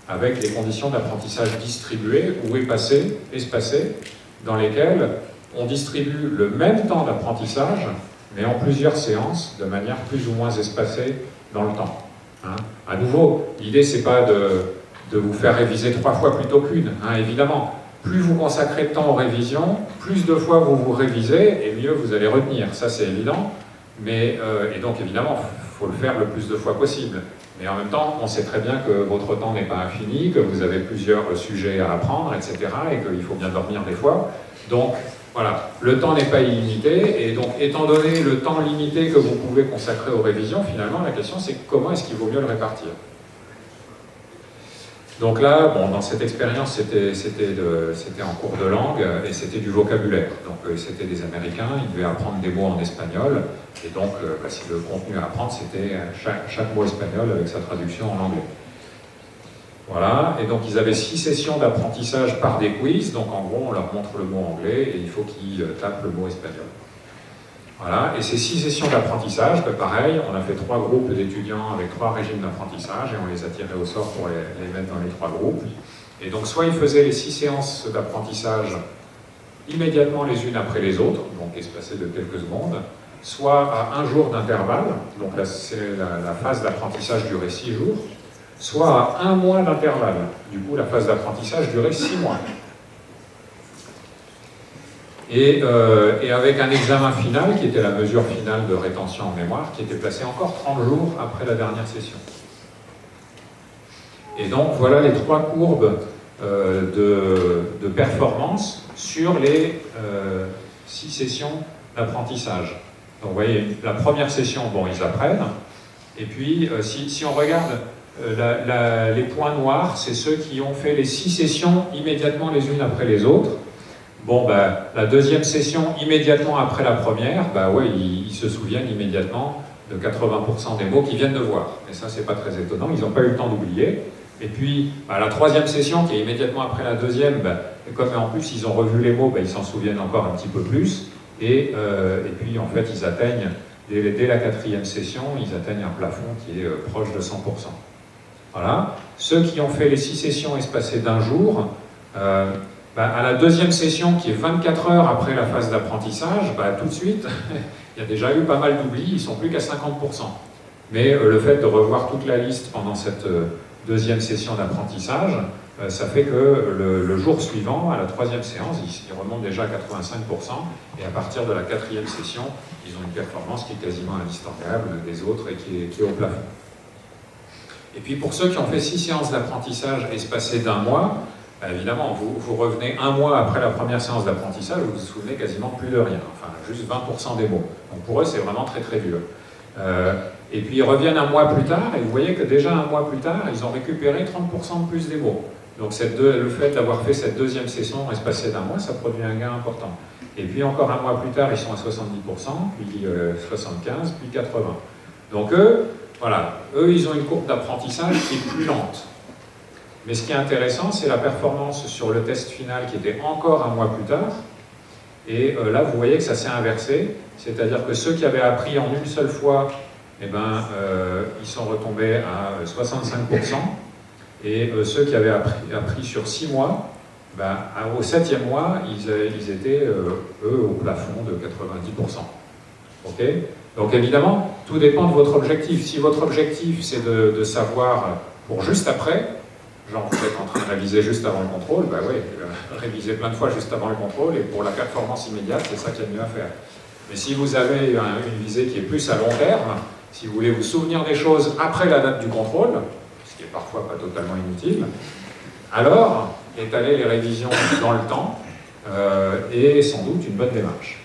avec les conditions d'apprentissage distribuées ou espacées, dans lesquelles on distribue le même temps d'apprentissage mais en plusieurs séances, de manière plus ou moins espacée dans le temps. Hein. À nouveau, l'idée, c'est pas de vous faire réviser 3 fois plutôt qu'une, hein, évidemment. Plus vous consacrez de temps aux révisions, plus de fois vous vous révisez, et mieux vous allez retenir. Ça, c'est évident. Mais, et donc, évidemment, il faut le faire le plus de fois possible. Mais en même temps, on sait très bien que votre temps n'est pas infini, que vous avez plusieurs sujets à apprendre, etc., et qu'il faut bien dormir des fois. Donc, voilà, le temps n'est pas illimité, et donc, étant donné le temps limité que vous pouvez consacrer aux révisions, finalement, la question, c'est comment est-ce qu'il vaut mieux le répartir? Donc là, bon, dans cette expérience, c'était en cours de langue et c'était du vocabulaire. Donc c'était des Américains, ils devaient apprendre des mots en espagnol. Et donc, si le contenu à apprendre, c'était chaque mot espagnol avec sa traduction en anglais. Voilà, et donc ils avaient 6 sessions d'apprentissage par des quiz. Donc en gros, on leur montre le mot anglais et il faut qu'ils tapent le mot espagnol. Voilà, et ces 6 sessions d'apprentissage, pareil, on a fait 3 groupes d'étudiants avec 3 régimes d'apprentissage et on les a tirés au sort pour les mettre dans les 3 groupes. Et donc soit ils faisaient les 6 séances d'apprentissage immédiatement les unes après les autres, donc espacées de quelques secondes, soit à 1 jour d'intervalle, donc là la phase d'apprentissage durait 6 jours, soit à 1 mois d'intervalle. Du coup, la phase d'apprentissage durait 6 mois. Et avec un examen final, qui était la mesure finale de rétention en mémoire, qui était placé encore 30 jours après la dernière session. Et donc, voilà les 3 courbes de performance sur les 6 sessions d'apprentissage. Donc, vous voyez, la première session, bon, ils apprennent. Et puis, si on regarde les points noirs, c'est ceux qui ont fait les 6 sessions immédiatement les unes après les autres. Bon, la deuxième session, immédiatement après la première, ouais, ils se souviennent immédiatement de 80% des mots qu'ils viennent de voir. Et ça, c'est pas très étonnant, ils n'ont pas eu le temps d'oublier. Et puis, la troisième session, qui est immédiatement après la deuxième, comme en plus ils ont revu les mots, ils s'en souviennent encore un petit peu plus. Et puis, en fait, ils atteignent, dès la 4e session, ils atteignent un plafond qui est proche de 100%. Voilà. Ceux qui ont fait les 6 sessions espacées d'1 jour, à la deuxième session, qui est 24 heures après la phase d'apprentissage, tout de suite, il y a déjà eu pas mal d'oublis, ils ne sont plus qu'à 50%. Mais le fait de revoir toute la liste pendant cette deuxième session d'apprentissage, ça fait que le jour suivant, à la 3e séance, ils remontent déjà à 85%, et à partir de la 4e session, ils ont une performance qui est quasiment indistinguable des autres et qui est au plafond. Et puis pour ceux qui ont fait 6 séances d'apprentissage espacées d'1 mois, évidemment, vous revenez 1 mois après la première séance d'apprentissage, vous vous souvenez quasiment plus de rien, enfin juste 20% des mots. Donc pour eux, c'est vraiment très très dur. Et puis ils reviennent 1 mois plus tard, et vous voyez que déjà 1 mois plus tard, ils ont récupéré 30% de plus des mots. Donc le fait d'avoir fait cette deuxième session espacée d'1 mois, ça produit un gain important. Et puis encore 1 mois plus tard, ils sont à 70%, puis 75%, puis 80%. Donc eux, ils ont une courbe d'apprentissage qui est plus lente. Mais ce qui est intéressant, c'est la performance sur le test final qui était encore 1 mois plus tard. Et là, vous voyez que ça s'est inversé. C'est-à-dire que ceux qui avaient appris en une seule fois, ils sont retombés à 65%. Et ceux qui avaient appris sur 6 mois, au 7e mois, ils étaient, eux, au plafond de 90%. Okay. Donc évidemment, tout dépend de votre objectif. Si votre objectif, c'est de savoir pour juste après, genre vous êtes en train de réviser juste avant le contrôle, réviser plein de fois juste avant le contrôle, et pour la performance immédiate, c'est ça qu'il y a de mieux à faire. Mais si vous avez une visée qui est plus à long terme, si vous voulez vous souvenir des choses après la date du contrôle, ce qui est parfois pas totalement inutile, alors étaler les révisions dans le temps est sans doute une bonne démarche.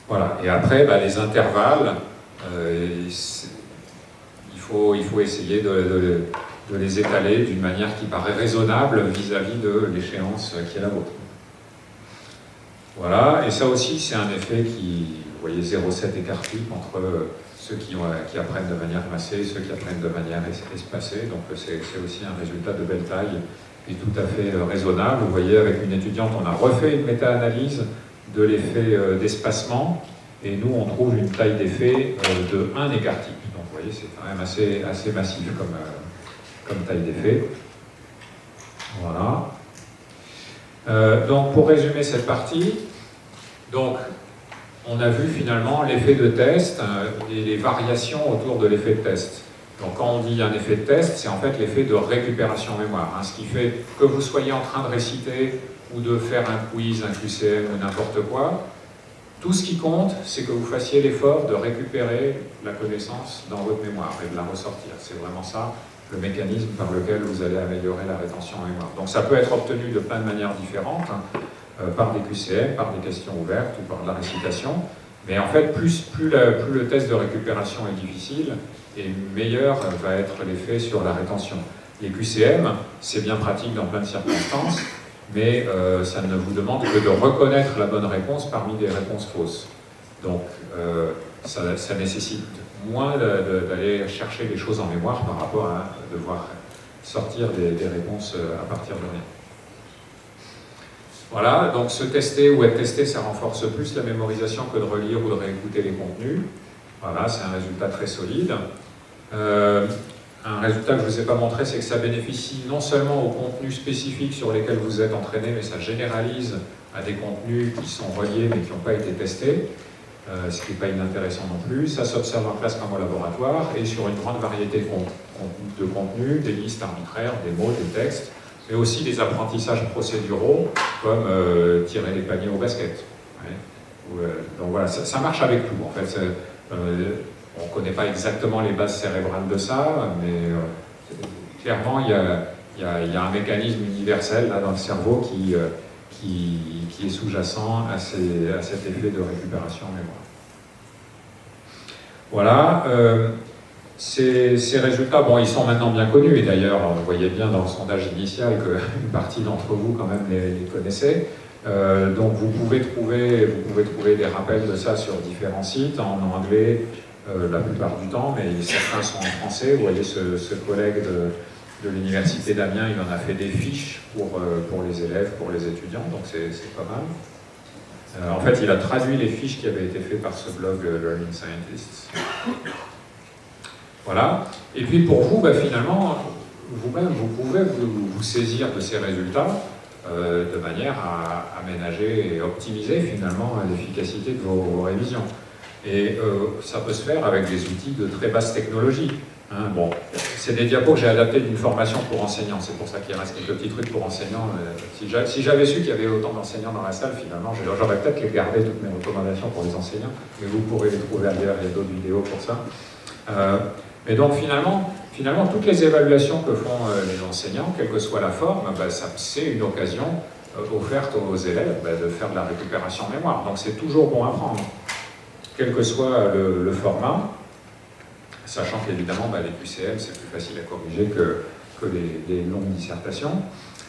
Voilà, et après, les intervalles, il faut essayer de les étaler d'une manière qui paraît raisonnable vis-à-vis de l'échéance qui est la vôtre. Voilà, et ça aussi, c'est un effet qui, vous voyez, 0,7 écart type entre ceux qui apprennent de manière massée et ceux qui apprennent de manière espacée. Donc c'est aussi un résultat de belle taille et tout à fait raisonnable. Vous voyez, avec une étudiante, on a refait une méta-analyse de l'effet d'espacement, et nous, on trouve une taille d'effet de 1 écart type. Donc vous voyez, c'est quand même assez massif comme taille d'effet. Voilà. Donc pour résumer cette partie, donc on a vu finalement l'effet de test et les variations autour de l'effet de test. Donc quand on dit un effet de test, c'est en fait l'effet de récupération mémoire. Ce qui fait que vous soyez en train de réciter ou de faire un quiz, un QCM ou n'importe quoi, tout ce qui compte, c'est que vous fassiez l'effort de récupérer la connaissance dans votre mémoire et de la ressortir. C'est vraiment ça le mécanisme par lequel vous allez améliorer la rétention en mémoire. Donc ça peut être obtenu de plein de manières différentes, par des QCM, par des questions ouvertes ou par de la récitation. Mais en fait, plus le test de récupération est difficile, et meilleur va être l'effet sur la rétention. Les QCM, c'est bien pratique dans plein de circonstances, mais ça ne vous demande que de reconnaître la bonne réponse parmi des réponses fausses. Donc ça nécessite moins d'aller chercher les choses en mémoire par rapport à devoir sortir des réponses à partir de rien. Voilà, donc se tester ou être testé, ça renforce plus la mémorisation que de relire ou de réécouter les contenus. Voilà, c'est un résultat très solide. Un résultat que je ne vous ai pas montré, c'est que ça bénéficie non seulement aux contenus spécifiques sur lesquels vous êtes entraîné, mais ça généralise à des contenus qui sont reliés mais qui n'ont pas été testés, ce qui n'est pas inintéressant non plus. Ça s'observe en classe comme au laboratoire et sur une grande variété de contenus, des listes arbitraires, des mots, des textes, mais aussi des apprentissages procéduraux comme tirer les paniers au basket. Ouais. Donc voilà, ça marche avec tout en fait. On ne connaît pas exactement les bases cérébrales de ça, mais clairement, il y a un mécanisme universel là, dans le cerveau qui est sous-jacent à cet effet de récupération en mémoire. Voilà. Ces résultats, bon, ils sont maintenant bien connus, et d'ailleurs, vous voyez bien dans le sondage initial qu'une partie d'entre vous, quand même, les connaissez. Donc vous pouvez trouver des rappels de ça sur différents sites, en anglais, la plupart du temps, mais certains sont en français. Vous voyez ce collègue de l'université d'Amiens, il en a fait des fiches pour les élèves, pour les étudiants, donc c'est pas mal. En fait, il a traduit les fiches qui avaient été faites par ce blog Learning Scientists. Voilà. Et puis pour vous, finalement, vous-même, vous pouvez vous saisir de ces résultats de manière à aménager et optimiser finalement l'efficacité de vos révisions. Et ça peut se faire avec des outils de très basse technologie. Bon, c'est des diapos que j'ai adaptés d'une formation pour enseignants, c'est pour ça qu'il reste quelques petits trucs pour enseignants. Si j'avais su qu'il y avait autant d'enseignants dans la salle, finalement, j'aurais peut-être les gardé toutes mes recommandations pour les enseignants, mais vous pourrez les trouver ailleurs, il y a d'autres vidéos pour ça. Mais donc finalement, toutes les évaluations que font les enseignants, quelle que soit la forme, c'est une occasion offerte aux élèves de faire de la récupération mémoire. Donc c'est toujours bon à prendre, quel que soit le format, sachant qu'évidemment les QCM c'est plus facile à corriger que les longues dissertations.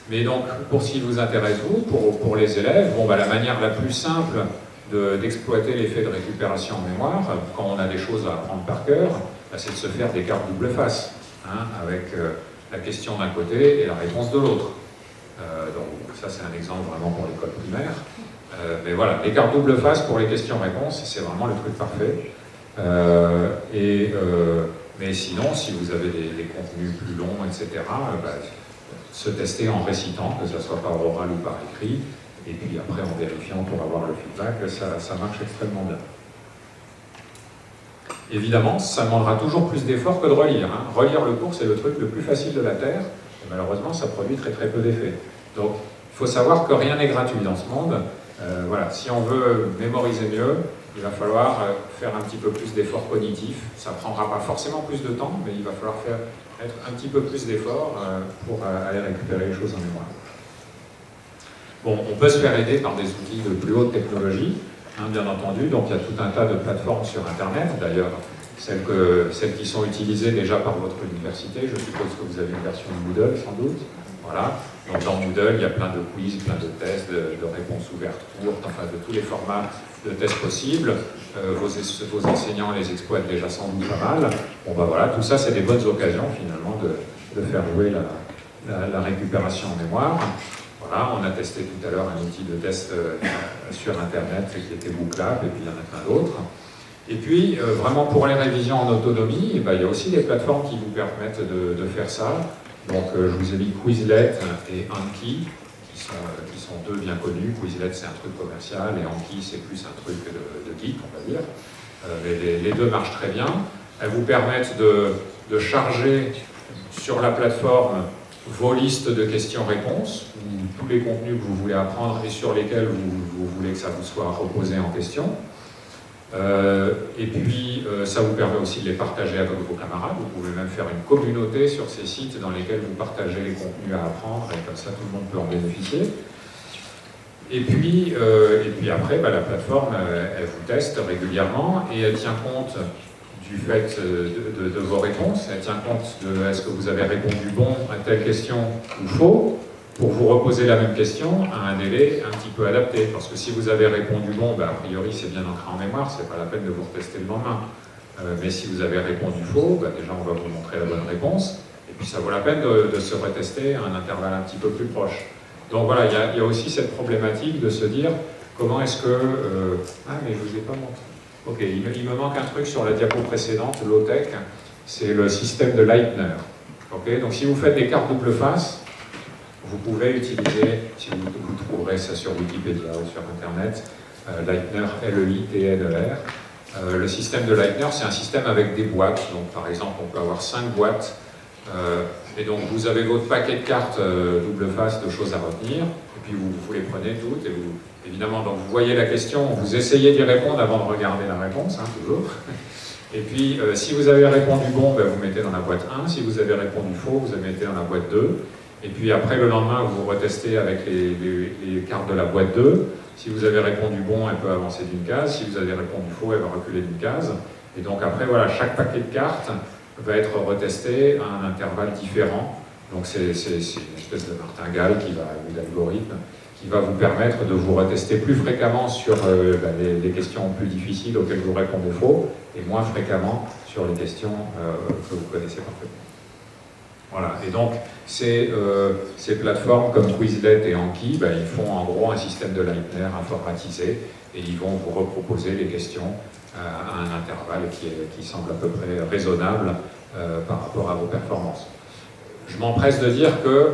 Mais donc pour ce qui vous intéresse vous, pour les élèves, la manière la plus simple d'exploiter l'effet de récupération en mémoire, quand on a des choses à apprendre par cœur, c'est de se faire des cartes double face, avec la question d'un côté et la réponse de l'autre. Donc ça c'est un exemple vraiment pour l'école primaire. Mais voilà, les cartes double face pour les questions-réponses, c'est vraiment le truc parfait. Mais sinon, si vous avez des contenus plus longs, etc., se tester en récitant, que ce soit par oral ou par écrit, et puis après en vérifiant pour avoir le feedback, ça marche extrêmement bien. Évidemment, ça demandera toujours plus d'efforts que de relire. Relire le cours, c'est le truc le plus facile de la Terre, et malheureusement, ça produit très très peu d'effets. Donc, il faut savoir que rien n'est gratuit dans ce monde. Voilà, si on veut mémoriser mieux, il va falloir faire un petit peu plus d'efforts cognitifs. Ça ne prendra pas forcément plus de temps, mais il va falloir faire un petit peu plus d'efforts pour aller récupérer les choses en mémoire. Bon, on peut se faire aider par des outils de plus haute technologie, bien entendu. Donc il y a tout un tas de plateformes sur Internet, d'ailleurs, celles qui sont utilisées déjà par votre université. Je suppose que vous avez une version de Moodle, sans doute. Voilà. Donc dans Moodle, il y a plein de quiz, plein de tests, de réponses ouvertes, courtes, enfin de tous les formats de tests possibles. Vos enseignants les exploitent déjà sans doute pas mal. Bon voilà, tout ça c'est des bonnes occasions finalement de faire jouer la récupération en mémoire. Voilà, on a testé tout à l'heure un outil de test sur Internet qui était Booklab, et puis il y en a plein d'autres. Et puis, vraiment pour les révisions en autonomie, il y a aussi des plateformes qui vous permettent de faire ça. Donc, je vous ai mis Quizlet et Anki, qui sont deux bien connus. Quizlet, c'est un truc commercial, et Anki, c'est plus un truc de geek, on va dire. Mais les deux marchent très bien. Elles vous permettent de charger sur la plateforme vos listes de questions-réponses, ou tous les contenus que vous voulez apprendre et sur lesquels vous voulez que ça vous soit reposé en question. Et puis, ça vous permet aussi de les partager avec vos camarades. Vous pouvez même faire une communauté sur ces sites dans lesquels vous partagez les contenus à apprendre, et comme ça, tout le monde peut en bénéficier. Et puis après, la plateforme, elle vous teste régulièrement, et elle tient compte du fait de vos réponses. Elle tient compte de est-ce que vous avez répondu bon à telle question ou faux, pour vous reposer la même question à un délai un petit peu adapté. Parce que si vous avez répondu bon, a priori c'est bien ancré en mémoire, c'est pas la peine de vous retester le lendemain. Mais si vous avez répondu faux, déjà on va vous montrer la bonne réponse, et puis ça vaut la peine de se retester à un intervalle un petit peu plus proche. Donc voilà, il y a aussi cette problématique de se dire comment est-ce que... Ah mais je vous ai pas montré. Ok, il me manque un truc sur la diapo précédente, low-tech, c'est le système de Leitner. Okay, donc si vous faites des cartes double face, vous pouvez utiliser, si vous trouverez ça sur Wikipédia ou sur Internet, Leitner, L-E-I-T-N-E-R. Le système de Leitner, c'est un système avec des boîtes. Donc par exemple, on peut avoir 5 boîtes. Et donc vous avez votre paquet de cartes double face de choses à retenir. Et puis vous les prenez toutes. Et évidemment, donc vous voyez la question, vous essayez d'y répondre avant de regarder la réponse, toujours. Et puis, si vous avez répondu bon, vous mettez dans la boîte 1. Si vous avez répondu faux, vous mettez dans la boîte 2. Et puis après, le lendemain, vous retestez avec les cartes de la boîte 2. Si vous avez répondu bon, elle peut avancer d'une case. Si vous avez répondu faux, elle va reculer d'une case. Et donc après, voilà, chaque paquet de cartes va être retesté à un intervalle différent. Donc c'est une espèce de martingale ou d'algorithme qui va vous permettre de vous retester plus fréquemment sur les questions plus difficiles auxquelles vous répondez faux, et moins fréquemment sur les questions que vous connaissez parfaitement. Voilà, et donc ces plateformes comme Quizlet et Anki, ils font en gros un système de Leitner informatisé, et ils vont vous reproposer les questions à un intervalle qui semble à peu près raisonnable par rapport à vos performances. Je m'empresse de dire que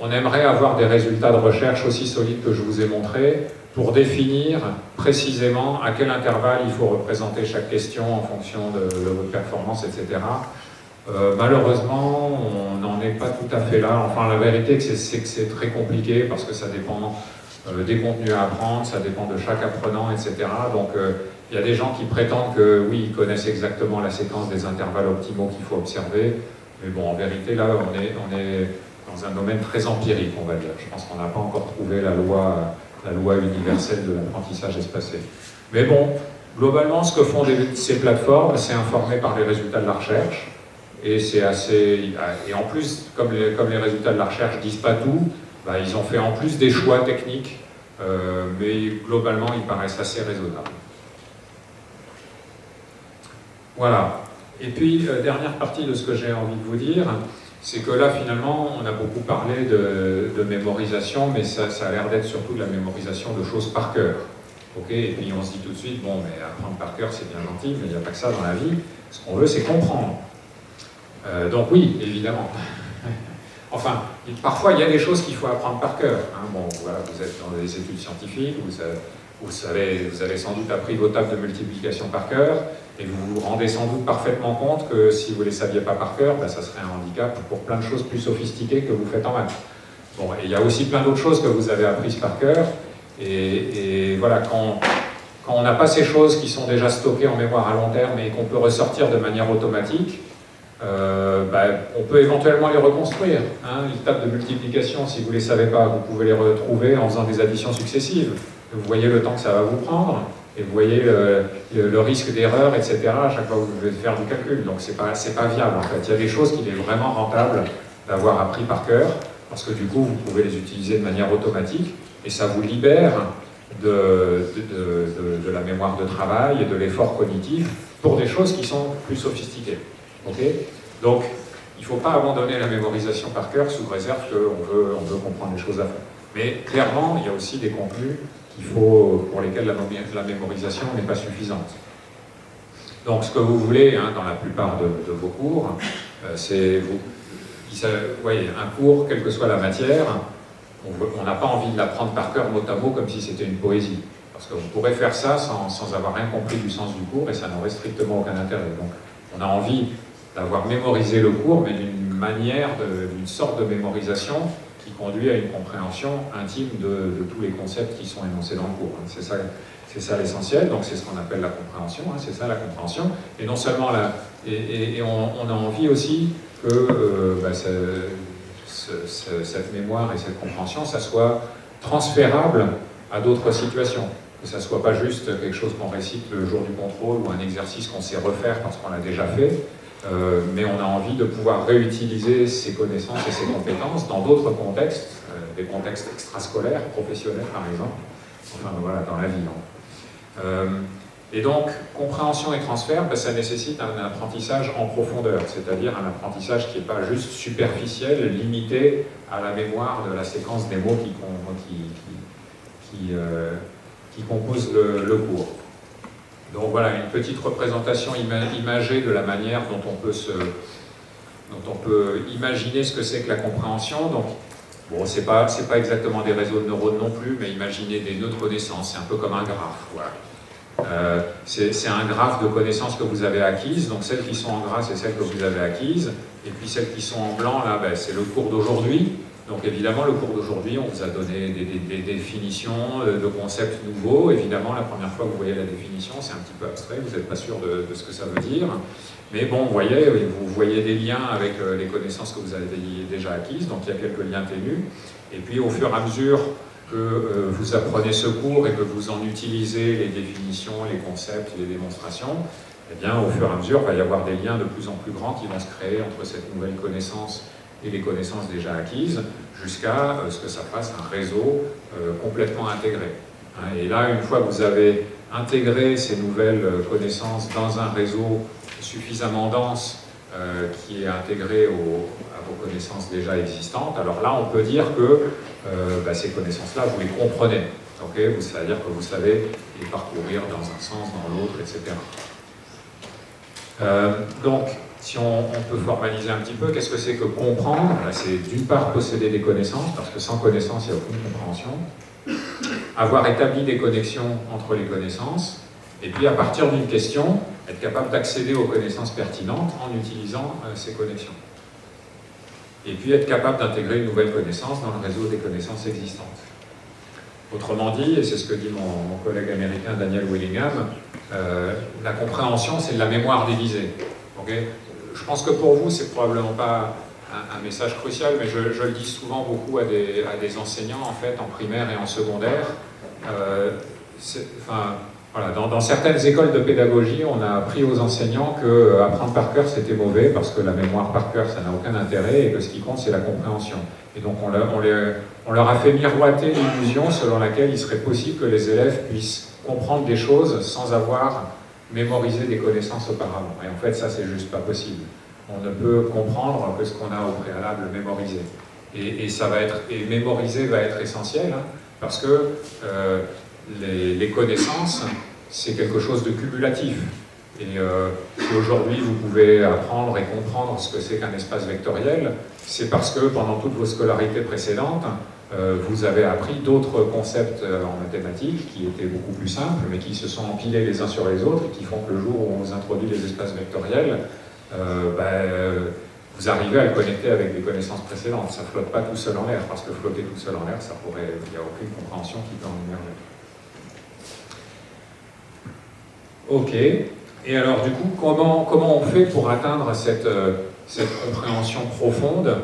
on aimerait avoir des résultats de recherche aussi solides que je vous ai montrés pour définir précisément à quel intervalle il faut représenter chaque question en fonction de votre performance, etc. Malheureusement, on n'en est pas tout à fait là. Enfin, la vérité, c'est que c'est très compliqué parce que ça dépend des contenus à apprendre, ça dépend de chaque apprenant, etc. Donc, il y a des gens qui prétendent que, oui, ils connaissent exactement la séquence des intervalles optimaux qu'il faut observer. Mais bon, en vérité, là, on est dans un domaine très empirique, on va dire. Je pense qu'on n'a pas encore trouvé la loi universelle de l'apprentissage espacé. Mais bon, globalement, ce que font ces plateformes, c'est informé par les résultats de la recherche. Et c'est assez... Et en plus, comme les résultats de la recherche ne disent pas tout, ils ont fait en plus des choix techniques, mais globalement, ils paraissent assez raisonnables. Voilà. Et puis, dernière partie de ce que j'ai envie de vous dire, c'est que là, finalement, on a beaucoup parlé de mémorisation, mais ça a l'air d'être surtout de la mémorisation de choses par cœur. Okay, et puis on se dit tout de suite, bon, mais apprendre par cœur, c'est bien gentil, mais il n'y a pas que ça dans la vie. Ce qu'on veut, c'est comprendre. Donc oui, évidemment. Enfin, parfois, il y a des choses qu'il faut apprendre par cœur. Hein. Bon, voilà, vous êtes dans des études scientifiques, vous avez sans doute appris vos tables de multiplication par cœur, et vous vous rendez sans doute parfaitement compte que si vous ne les saviez pas par cœur, ça serait un handicap pour plein de choses plus sophistiquées que vous faites en maths. Bon, et il y a aussi plein d'autres choses que vous avez apprises par cœur, et voilà, quand on n'a pas ces choses qui sont déjà stockées en mémoire à long terme et qu'on peut ressortir de manière automatique, on peut éventuellement les reconstruire. Hein. Les tables de multiplication, si vous ne les savez pas, vous pouvez les retrouver en faisant des additions successives. Vous voyez le temps que ça va vous prendre, et vous voyez le risque d'erreur, etc. à chaque fois que vous devez faire du calcul. Donc c'est pas viable en fait. Il y a des choses qu'il est vraiment rentable d'avoir appris par cœur, parce que du coup vous pouvez les utiliser de manière automatique, et ça vous libère de la mémoire de travail et de l'effort cognitif pour des choses qui sont plus sophistiquées. Okay, donc, il ne faut pas abandonner la mémorisation par cœur sous réserve qu'on veut comprendre les choses à fond. Mais clairement, il y a aussi des contenus pour lesquels la mémorisation n'est pas suffisante. Donc, ce que vous voulez, dans la plupart de vos cours, c'est, vous voyez, un cours, quelle que soit la matière, on n'a pas envie de l'apprendre par cœur mot à mot comme si c'était une poésie. Parce qu'on pourrait faire ça sans avoir rien compris du sens du cours et ça n'aurait strictement aucun intérêt. Donc on a envie d'avoir mémorisé le cours, mais d'une sorte de mémorisation qui conduit à une compréhension intime de tous les concepts qui sont énoncés dans le cours. C'est ça l'essentiel, donc c'est ce qu'on appelle la compréhension, c'est ça la compréhension. Et non seulement on a envie aussi que cette mémoire et cette compréhension, ça soit transférable à d'autres situations. Que ça ne soit pas juste quelque chose qu'on récite le jour du contrôle ou un exercice qu'on sait refaire parce qu'on l'a déjà fait, mais on a envie de pouvoir réutiliser ces connaissances et ces compétences dans d'autres contextes, des contextes extrascolaires, professionnels par exemple, enfin voilà, dans la vie. Et donc, compréhension et transfert, ça nécessite un apprentissage en profondeur, c'est-à-dire un apprentissage qui n'est pas juste superficiel, limité à la mémoire de la séquence des mots qui composent le cours. Donc voilà, une petite représentation imagée de la manière dont on peut imaginer ce que c'est que la compréhension. Donc, bon, c'est pas exactement des réseaux de neurones non plus, mais imaginez des nœuds de connaissances, c'est un peu comme un graphe. Voilà. C'est un graphe de connaissances que vous avez acquises, donc celles qui sont en gras, c'est celles que vous avez acquises, et puis celles qui sont en blanc, là, c'est le cours d'aujourd'hui. Donc évidemment, le cours d'aujourd'hui, on vous a donné des définitions de concepts nouveaux. Évidemment, la première fois que vous voyez la définition, c'est un petit peu abstrait, vous n'êtes pas sûr de ce que ça veut dire. Mais bon, vous voyez des liens avec les connaissances que vous avez déjà acquises, donc il y a quelques liens ténus. Et puis au fur et à mesure que vous apprenez ce cours et que vous en utilisez les définitions, les concepts, les démonstrations, eh bien, au fur et à mesure, il va y avoir des liens de plus en plus grands qui vont se créer entre cette nouvelle connaissance et les connaissances déjà acquises, jusqu'à ce que ça fasse un réseau complètement intégré. Et là, une fois que vous avez intégré ces nouvelles connaissances dans un réseau suffisamment dense qui est intégré à vos connaissances déjà existantes, alors là, on peut dire que ces connaissances-là, vous les comprenez. C'est-à-dire que vous savez les parcourir dans un sens, dans l'autre, etc. Donc, si on peut formaliser un petit peu, qu'est-ce que c'est que comprendre? C'est d'une part posséder des connaissances, parce que sans connaissance, il n'y a aucune compréhension. Avoir établi des connexions entre les connaissances, et puis à partir d'une question, être capable d'accéder aux connaissances pertinentes en utilisant ces connexions. Et puis être capable d'intégrer une nouvelle connaissance dans le réseau des connaissances existantes. Autrement dit, et c'est ce que dit mon collègue américain Daniel Willingham, la compréhension, c'est de la mémoire déguisée. Je pense que pour vous, c'est probablement pas un message crucial, mais je le dis souvent beaucoup à des enseignants, en fait, en primaire et en secondaire. Voilà, dans certaines écoles de pédagogie, on a appris aux enseignants que apprendre par cœur, c'était mauvais, parce que la mémoire par cœur, ça n'a aucun intérêt, et que ce qui compte, c'est la compréhension. Et donc, on leur a fait miroiter l'illusion selon laquelle il serait possible que les élèves puissent comprendre des choses sans avoir mémorisé des connaissances auparavant. Et en fait, ça, c'est juste pas possible. On ne peut comprendre que ce qu'on a au préalable mémorisé. Et mémoriser va être essentiel, parce que les connaissances, c'est quelque chose de cumulatif. Et si aujourd'hui vous pouvez apprendre et comprendre ce que c'est qu'un espace vectoriel, c'est parce que pendant toutes vos scolarités précédentes, vous avez appris d'autres concepts en mathématiques qui étaient beaucoup plus simples, mais qui se sont empilés les uns sur les autres et qui font que le jour où on vous introduit les espaces vectoriels, vous arrivez à le connecter avec des connaissances précédentes. Ça ne flotte pas tout seul en l'air, parce que flotter tout seul en l'air, il n'y a aucune compréhension qui peut en émerger. Ok, et alors du coup, comment on fait pour atteindre cette compréhension profonde,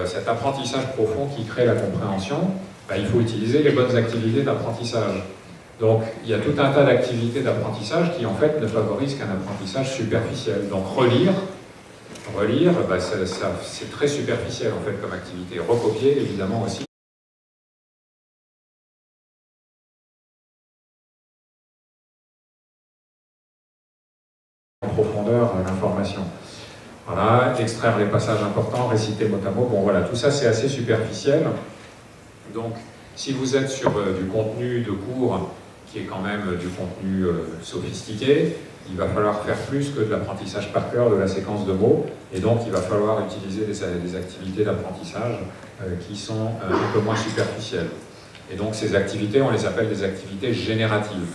cet apprentissage profond qui crée la compréhension? Il faut utiliser les bonnes activités d'apprentissage. Donc il y a tout un tas d'activités d'apprentissage qui en fait ne favorisent qu'un apprentissage superficiel. Donc relire, c'est très superficiel en fait comme activité. Recopier évidemment aussi. En profondeur l'information. Voilà, extraire les passages importants, réciter mot à mot. Bon voilà, tout ça c'est assez superficiel. Donc si vous êtes sur du contenu de cours qui est quand même du contenu sophistiqué, il va falloir faire plus que de l'apprentissage par cœur de la séquence de mots, et donc il va falloir utiliser des activités d'apprentissage qui sont un peu moins superficielles. Et donc ces activités, on les appelle des activités génératives.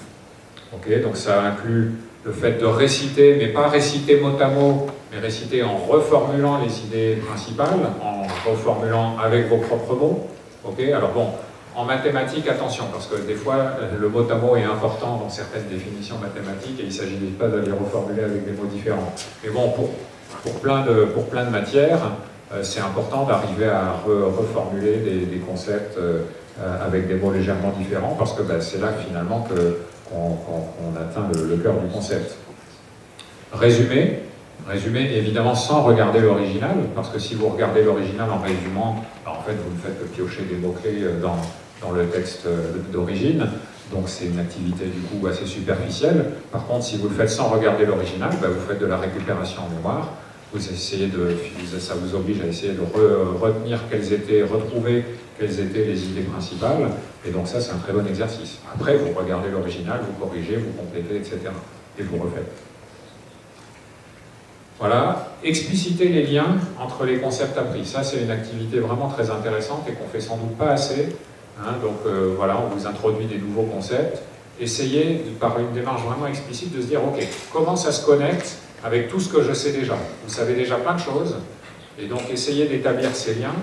Okay, donc ça inclut le fait de réciter, mais pas réciter mot à mot, mais réciter en reformulant les idées principales, en reformulant avec vos propres mots. Okay, alors bon, en mathématiques, attention, parce que des fois, le mot à mot est important dans certaines définitions mathématiques et il ne s'agit pas de les reformuler avec des mots différents. Mais bon, pour plein de matières, c'est important d'arriver à reformuler des concepts avec des mots légèrement différents, parce que c'est là finalement qu'on atteint le cœur du concept. Résumé, évidemment sans regarder l'original, parce que si vous regardez l'original en résumant, en fait vous ne faites que piocher des mots-clés dans le texte d'origine, donc c'est une activité du coup assez superficielle. Par contre, si vous le faites sans regarder l'original, vous faites de la récupération en mémoire, ça vous oblige à essayer de retrouver quelles étaient les idées principales, et donc ça c'est un très bon exercice. Après, vous regardez l'original, vous corrigez, vous complétez, etc. et vous refaites. Voilà, expliciter les liens entre les concepts appris. Ça, c'est une activité vraiment très intéressante et qu'on fait sans doute pas assez. Donc voilà, on vous introduit des nouveaux concepts. Essayez, par une démarche vraiment explicite, de se dire, ok, comment ça se connecte avec tout ce que je sais déjà. Vous savez déjà plein de choses, et donc essayez d'établir ces liens.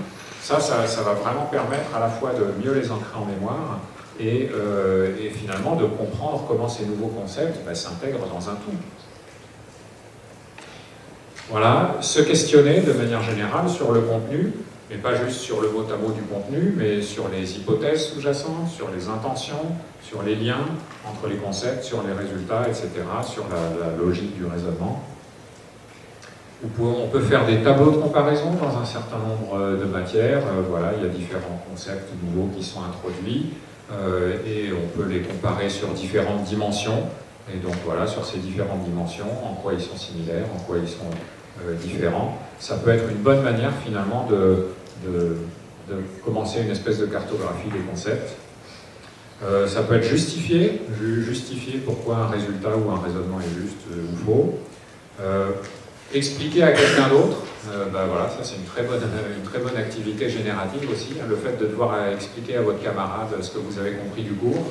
Ça va vraiment permettre à la fois de mieux les ancrer en mémoire et finalement de comprendre comment ces nouveaux concepts s'intègrent dans un tout. Voilà, se questionner de manière générale sur le contenu, mais pas juste sur le mot à mot du contenu, mais sur les hypothèses sous-jacentes, sur les intentions, sur les liens entre les concepts, sur les résultats, etc., sur la logique du raisonnement. On peut faire des tableaux de comparaison dans un certain nombre de matières. Voilà, il y a différents concepts nouveaux qui sont introduits et on peut les comparer sur différentes dimensions. Et donc voilà, sur ces différentes dimensions, en quoi ils sont similaires, en quoi ils sont différents. Ça peut être une bonne manière finalement de commencer une espèce de cartographie des concepts. Ça peut être justifier pourquoi un résultat ou un raisonnement est juste ou faux. Expliquer à quelqu'un d'autre, voilà, ça c'est une très bonne activité générative aussi, le fait de devoir expliquer à votre camarade ce que vous avez compris du cours.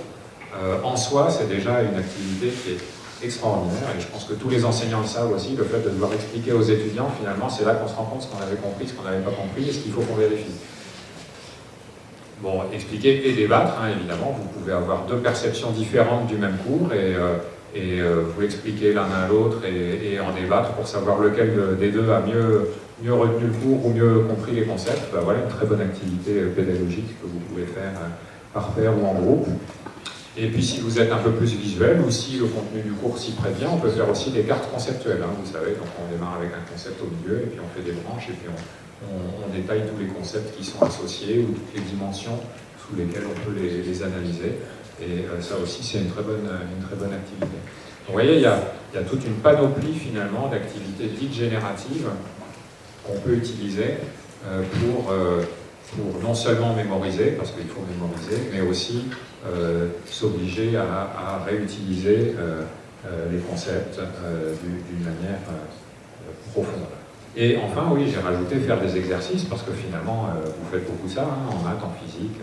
En soi, c'est déjà une activité qui est extraordinaire, et je pense que tous les enseignants le savent aussi, le fait de devoir expliquer aux étudiants, finalement, c'est là qu'on se rend compte ce qu'on avait compris, ce qu'on n'avait pas compris, et ce qu'il faut qu'on vérifie. Bon, expliquer et débattre, évidemment, vous pouvez avoir deux perceptions différentes du même cours, et vous expliquer l'un à l'autre et en débattre pour savoir lequel des deux a mieux retenu le cours ou mieux compris les concepts. Voilà une très bonne activité pédagogique que vous pouvez faire par pair ou en groupe. Et puis si vous êtes un peu plus visuel, ou si le contenu du cours s'y prête bien, on peut faire aussi des cartes conceptuelles, vous savez, donc on démarre avec un concept au milieu, et puis on fait des branches, et puis on détaille tous les concepts qui sont associés, ou toutes les dimensions sous lesquelles on peut les analyser. Et ça aussi, c'est une très bonne activité. Donc, vous voyez, il y a toute une panoplie finalement d'activités dites génératives qu'on peut utiliser pour non seulement mémoriser, parce qu'il faut mémoriser, mais aussi s'obliger à réutiliser les concepts d'une manière profonde. Et enfin, oui, j'ai rajouté faire des exercices, parce que finalement, vous faites beaucoup ça, en maths, en physique,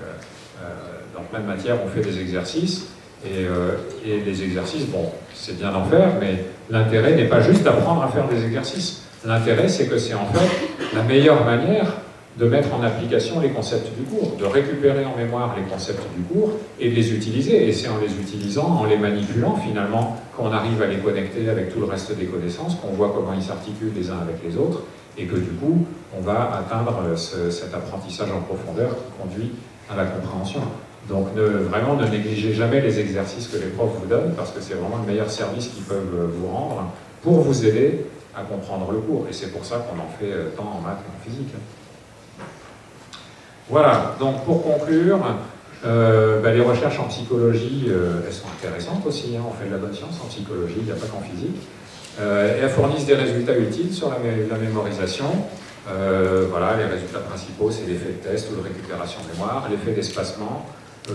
dans plein de matières, on fait des exercices, et les exercices, bon, c'est bien d'en faire, mais l'intérêt n'est pas juste d'apprendre à faire des exercices. L'intérêt, c'est que c'est en fait la meilleure manière de mettre en application les concepts du cours, de récupérer en mémoire les concepts du cours et de les utiliser. Et c'est en les utilisant, en les manipulant finalement, qu'on arrive à les connecter avec tout le reste des connaissances, qu'on voit comment ils s'articulent les uns avec les autres, et que du coup, on va atteindre cet apprentissage en profondeur qui conduit à la compréhension. Donc vraiment, ne négligez jamais les exercices que les profs vous donnent, parce que c'est vraiment le meilleur service qu'ils peuvent vous rendre pour vous aider à comprendre le cours. Et c'est pour ça qu'on en fait tant en maths qu'en physique. Voilà, donc pour conclure, les recherches en psychologie, elles sont intéressantes aussi, on fait de la bonne science en psychologie, il n'y a pas qu'en physique. Et elles fournissent des résultats utiles sur la mémorisation. Voilà, les résultats principaux, c'est l'effet de test ou de récupération de mémoire, l'effet d'espacement,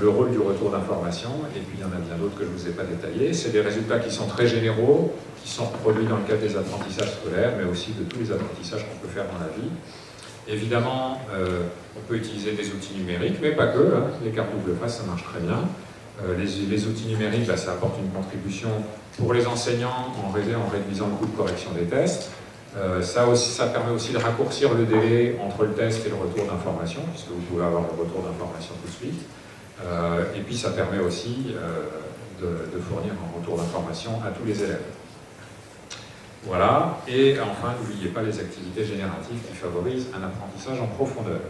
le rôle du retour d'information, et puis il y en a bien d'autres que je ne vous ai pas détaillés. C'est des résultats qui sont très généraux, qui sont reproduits dans le cadre des apprentissages scolaires, mais aussi de tous les apprentissages qu'on peut faire dans la vie. Évidemment, on peut utiliser des outils numériques, mais pas que, hein. Les cartes double face, ça marche très bien. Les outils numériques, ça apporte une contribution pour les enseignants en réduisant le coût de correction des tests. Ça permet aussi de raccourcir le délai entre le test et le retour d'information, puisque vous pouvez avoir le retour d'information tout de suite. Et puis ça permet aussi de fournir un retour d'information à tous les élèves. Voilà, et enfin, n'oubliez pas les activités génératives qui favorisent un apprentissage en profondeur.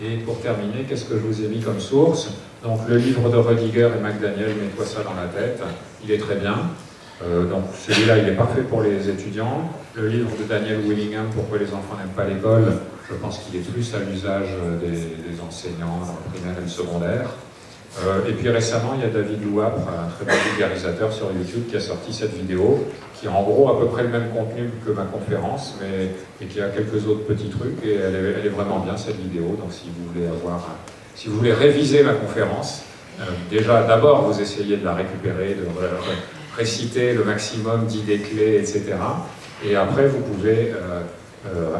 Et pour terminer, qu'est-ce que je vous ai mis comme source? Donc le livre de Rudiger et McDaniel, mets-toi ça dans la tête, il est très bien. Donc celui-là, il est parfait pour les étudiants. Le livre de Daniel Willingham, Pourquoi les enfants n'aiment pas l'école, je pense qu'il est plus à l'usage des enseignants dans le primaire et le secondaire. Et puis récemment, il y a David Louapre, un très bon vulgarisateur sur YouTube, qui a sorti cette vidéo, qui a en gros à peu près le même contenu que ma conférence, et qui a quelques autres petits trucs, et elle est vraiment bien cette vidéo. Donc si vous voulez réviser ma conférence, déjà d'abord vous essayez de la récupérer, de réciter le maximum d'idées clés, etc. Et après vous pouvez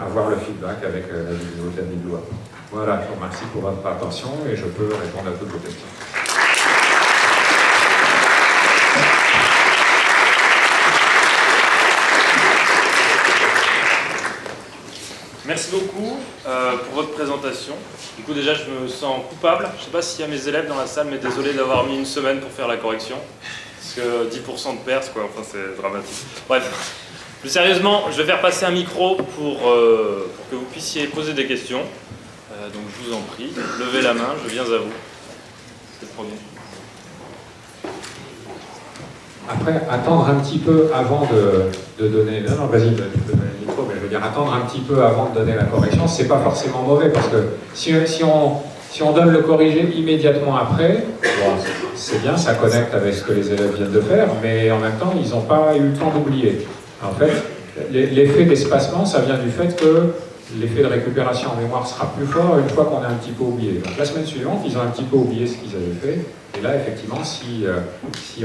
avoir le feedback avec la vidéo de David Louapre. Voilà, je vous remercie pour votre attention et je peux répondre à toutes vos questions. Merci beaucoup pour votre présentation. Du coup, déjà, je me sens coupable. Je ne sais pas s'il y a mes élèves dans la salle, mais désolé d'avoir mis une semaine pour faire la correction. Parce que 10% de pertes, quoi. Enfin, c'est dramatique. Bref, plus sérieusement, je vais faire passer un micro pour que vous puissiez poser des questions. Donc, je vous en prie, levez la main, je viens à vous. C'est le premier. Après, attendre un petit peu avant de donner... Non, vas-y, donne le micro, mais je veux dire, attendre un petit peu avant de donner la correction, c'est pas forcément mauvais, parce que si on donne le corrigé immédiatement après, bon, c'est bien, ça connecte avec ce que les élèves viennent de faire, mais en même temps, ils n'ont pas eu le temps d'oublier. En fait, l'effet d'espacement, ça vient du fait que l'effet de récupération en mémoire sera plus fort une fois qu'on a un petit peu oublié. Donc la semaine suivante, ils ont un petit peu oublié ce qu'ils avaient fait. Et là, effectivement, s'ils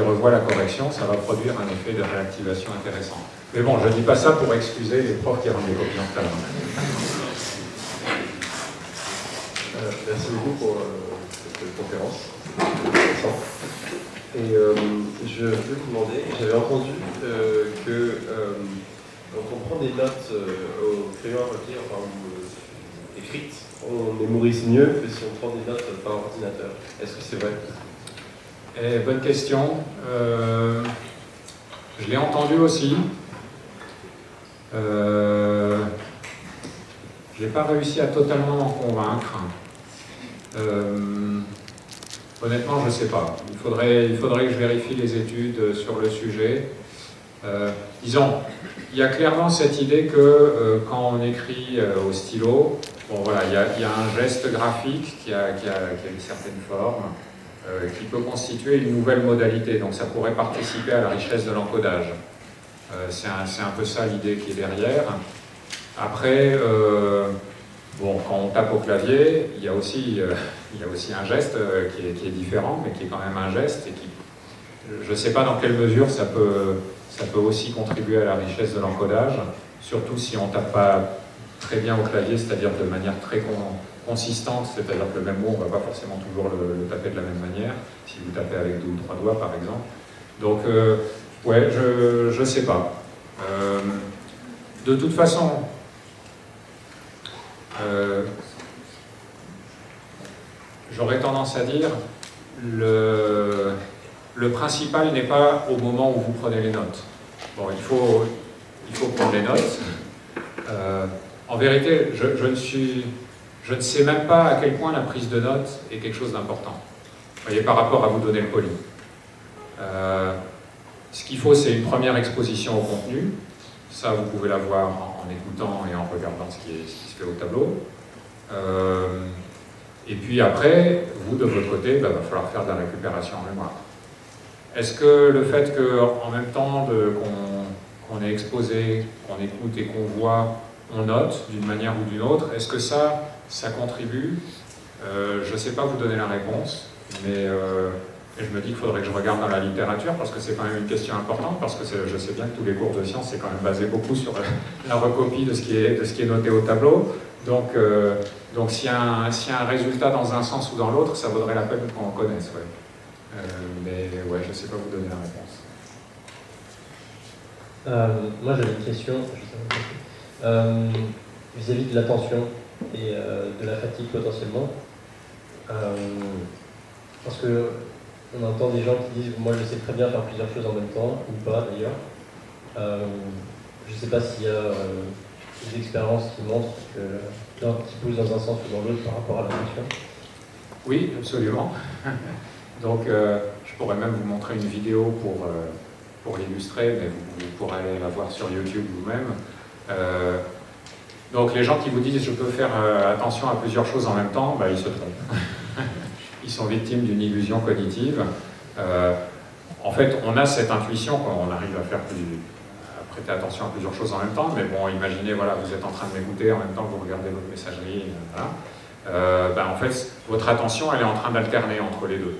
revoient la correction, ça va produire un effet de réactivation intéressant. Mais bon, je ne dis pas ça pour excuser les profs qui rendent des copies en retard. Merci beaucoup pour cette conférence. Et je veux vous demander, j'avais entendu que quand on prend des notes au crayon à papier, enfin écrites, on mémorise mieux que si on prend des notes par ordinateur. Est-ce que c'est vrai? Bonne question. Je l'ai entendu aussi. Je n'ai pas réussi à totalement m'en convaincre. Honnêtement, je ne sais pas. Il faudrait que je vérifie les études sur le sujet. Disons, il y a clairement cette idée que quand on écrit au stylo, bon voilà, il y a un geste graphique qui a une certaine forme, qui peut constituer une nouvelle modalité. Donc ça pourrait participer à la richesse de l'encodage. C'est un peu ça l'idée qui est derrière. Après, bon, quand on tape au clavier, il y a aussi un geste qui est différent, mais qui est quand même un geste, et qui, je ne sais pas dans quelle mesure ça peut aussi contribuer à la richesse de l'encodage, surtout si on ne tape pas très bien au clavier, c'est-à-dire de manière très consistante, c'est-à-dire que le même mot, on ne va pas forcément toujours le taper de la même manière, si vous tapez avec 2 ou 3 doigts par exemple. Donc, ouais, je ne sais pas. De toute façon, j'aurais tendance à dire, le principal n'est pas au moment où vous prenez les notes. Bon, il faut prendre les notes. En vérité, je ne sais même pas à quel point la prise de notes est quelque chose d'important. Vous voyez, par rapport à vous donner le poli. Ce qu'il faut, c'est une première exposition au contenu. Ça, vous pouvez l'avoir en écoutant et en regardant ce qui se fait au tableau. Et puis après, vous, de votre côté, il va falloir faire de la récupération en mémoire. Est-ce que le fait qu'en même temps qu'on est exposé, qu'on écoute et qu'on voit, on note d'une manière ou d'une autre, est-ce que ça contribue? Je ne sais pas vous donner la réponse, mais Et je me dis qu'il faudrait que je regarde dans la littérature, parce que c'est quand même une question importante, parce que je sais bien que tous les cours de sciences, c'est quand même basé beaucoup sur la recopie de ce qui est noté au tableau. Donc s'il y a un résultat dans un sens ou dans l'autre, ça vaudrait la peine qu'on en connaisse. Ouais. Mais ouais, je ne sais pas vous donner la réponse. Moi j'avais une question vis-à-vis de l'attention et de la fatigue potentiellement. Parce que on entend des gens qui disent moi je sais très bien faire plusieurs choses en même temps, ou pas d'ailleurs. Je ne sais pas s'il y a des expériences qui montrent qui poussent dans un sens ou dans l'autre par rapport à l'attention. Oui, absolument. Donc je pourrais même vous montrer une vidéo pour l'illustrer, mais vous pourrez aller la voir sur YouTube vous-même. Donc les gens qui vous disent je peux faire attention à plusieurs choses en même temps, ils se trompent. Ils sont victimes d'une illusion cognitive. En fait, on a cette intuition quand on arrive à prêter attention à plusieurs choses en même temps, mais bon, imaginez, voilà, vous êtes en train de m'écouter en même temps que vous regardez votre messagerie, voilà. En fait, votre attention, elle est en train d'alterner entre les deux.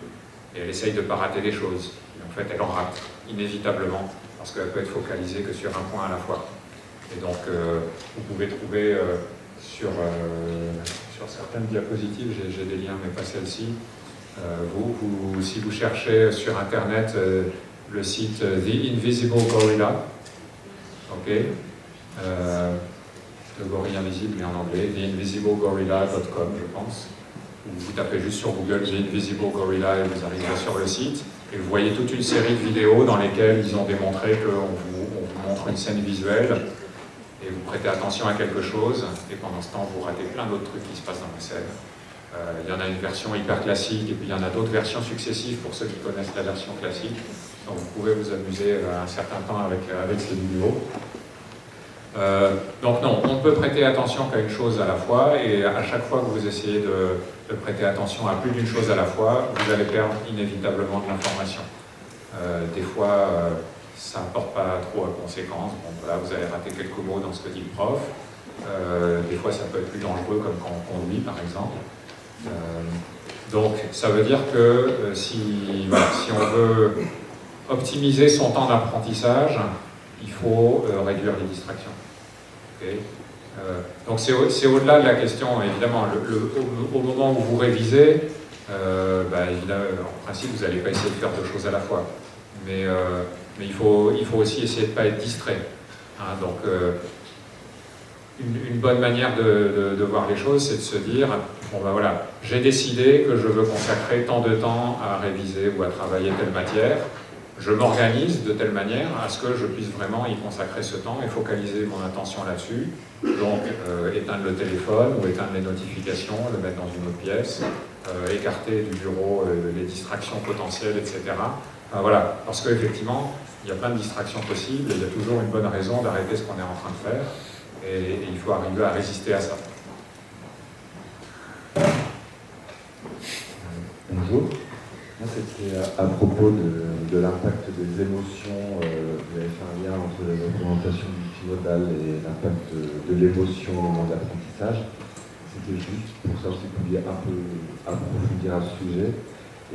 Et elle essaye de ne pas rater des choses. Et en fait, elle en rate, inévitablement, parce qu'elle peut être focalisée que sur un point à la fois. Et donc, vous pouvez trouver sur certaines diapositives, j'ai des liens, mais pas celle-ci. Si vous cherchez sur Internet le site The Invisible Gorilla, ok, le gorille invisible, mais en anglais, theinvisiblegorilla.com, je pense. Vous tapez juste sur Google The Invisible Gorilla et vous arriverez sur le site. Et vous voyez toute une série de vidéos dans lesquelles ils ont démontré qu'on vous montre une scène visuelle et vous prêtez attention à quelque chose, et pendant ce temps, vous ratez plein d'autres trucs qui se passent dans la scène. Il y en a une version hyper classique, et puis il y en a d'autres versions successives pour ceux qui connaissent la version classique. Donc vous pouvez vous amuser un certain temps avec ces vidéos. Donc non, on ne peut prêter attention qu'à une chose à la fois, et à chaque fois que vous essayez de prêter attention à plus d'une chose à la fois, vous allez perdre inévitablement de l'information. Des fois, ça n'apporte pas trop à conséquence. Bon, voilà, vous allez rater quelques mots dans ce que dit le prof. Des fois, ça peut être plus dangereux, comme quand on conduit, par exemple. Donc, ça veut dire que si on veut optimiser son temps d'apprentissage, il faut réduire les distractions. Okay. Donc, c'est au-delà de la question, évidemment, au moment où vous révisez, évidemment, en principe, vous n'allez pas essayer de faire deux choses à la fois. Mais il faut aussi essayer de ne pas être distrait. Hein, donc, une bonne manière de voir les choses, c'est de se dire, bon ben voilà, j'ai décidé que je veux consacrer tant de temps à réviser ou à travailler telle matière, je m'organise de telle manière à ce que je puisse vraiment y consacrer ce temps et focaliser mon attention là-dessus. Donc, éteindre le téléphone ou éteindre les notifications, le mettre dans une autre pièce, écarter du bureau les distractions potentielles, etc. Voilà, parce qu'effectivement, il y a plein de distractions possibles et il y a toujours une bonne raison d'arrêter ce qu'on est en train de faire et il faut arriver à résister à ça. Bonjour. Moi, c'était à propos de l'impact des émotions. Vous avez fait un lien entre la représentation multimodale et l'impact de l'émotion au moment de l'apprentissage. C'était juste pour savoir si vous pouviez un peu approfondir à ce sujet.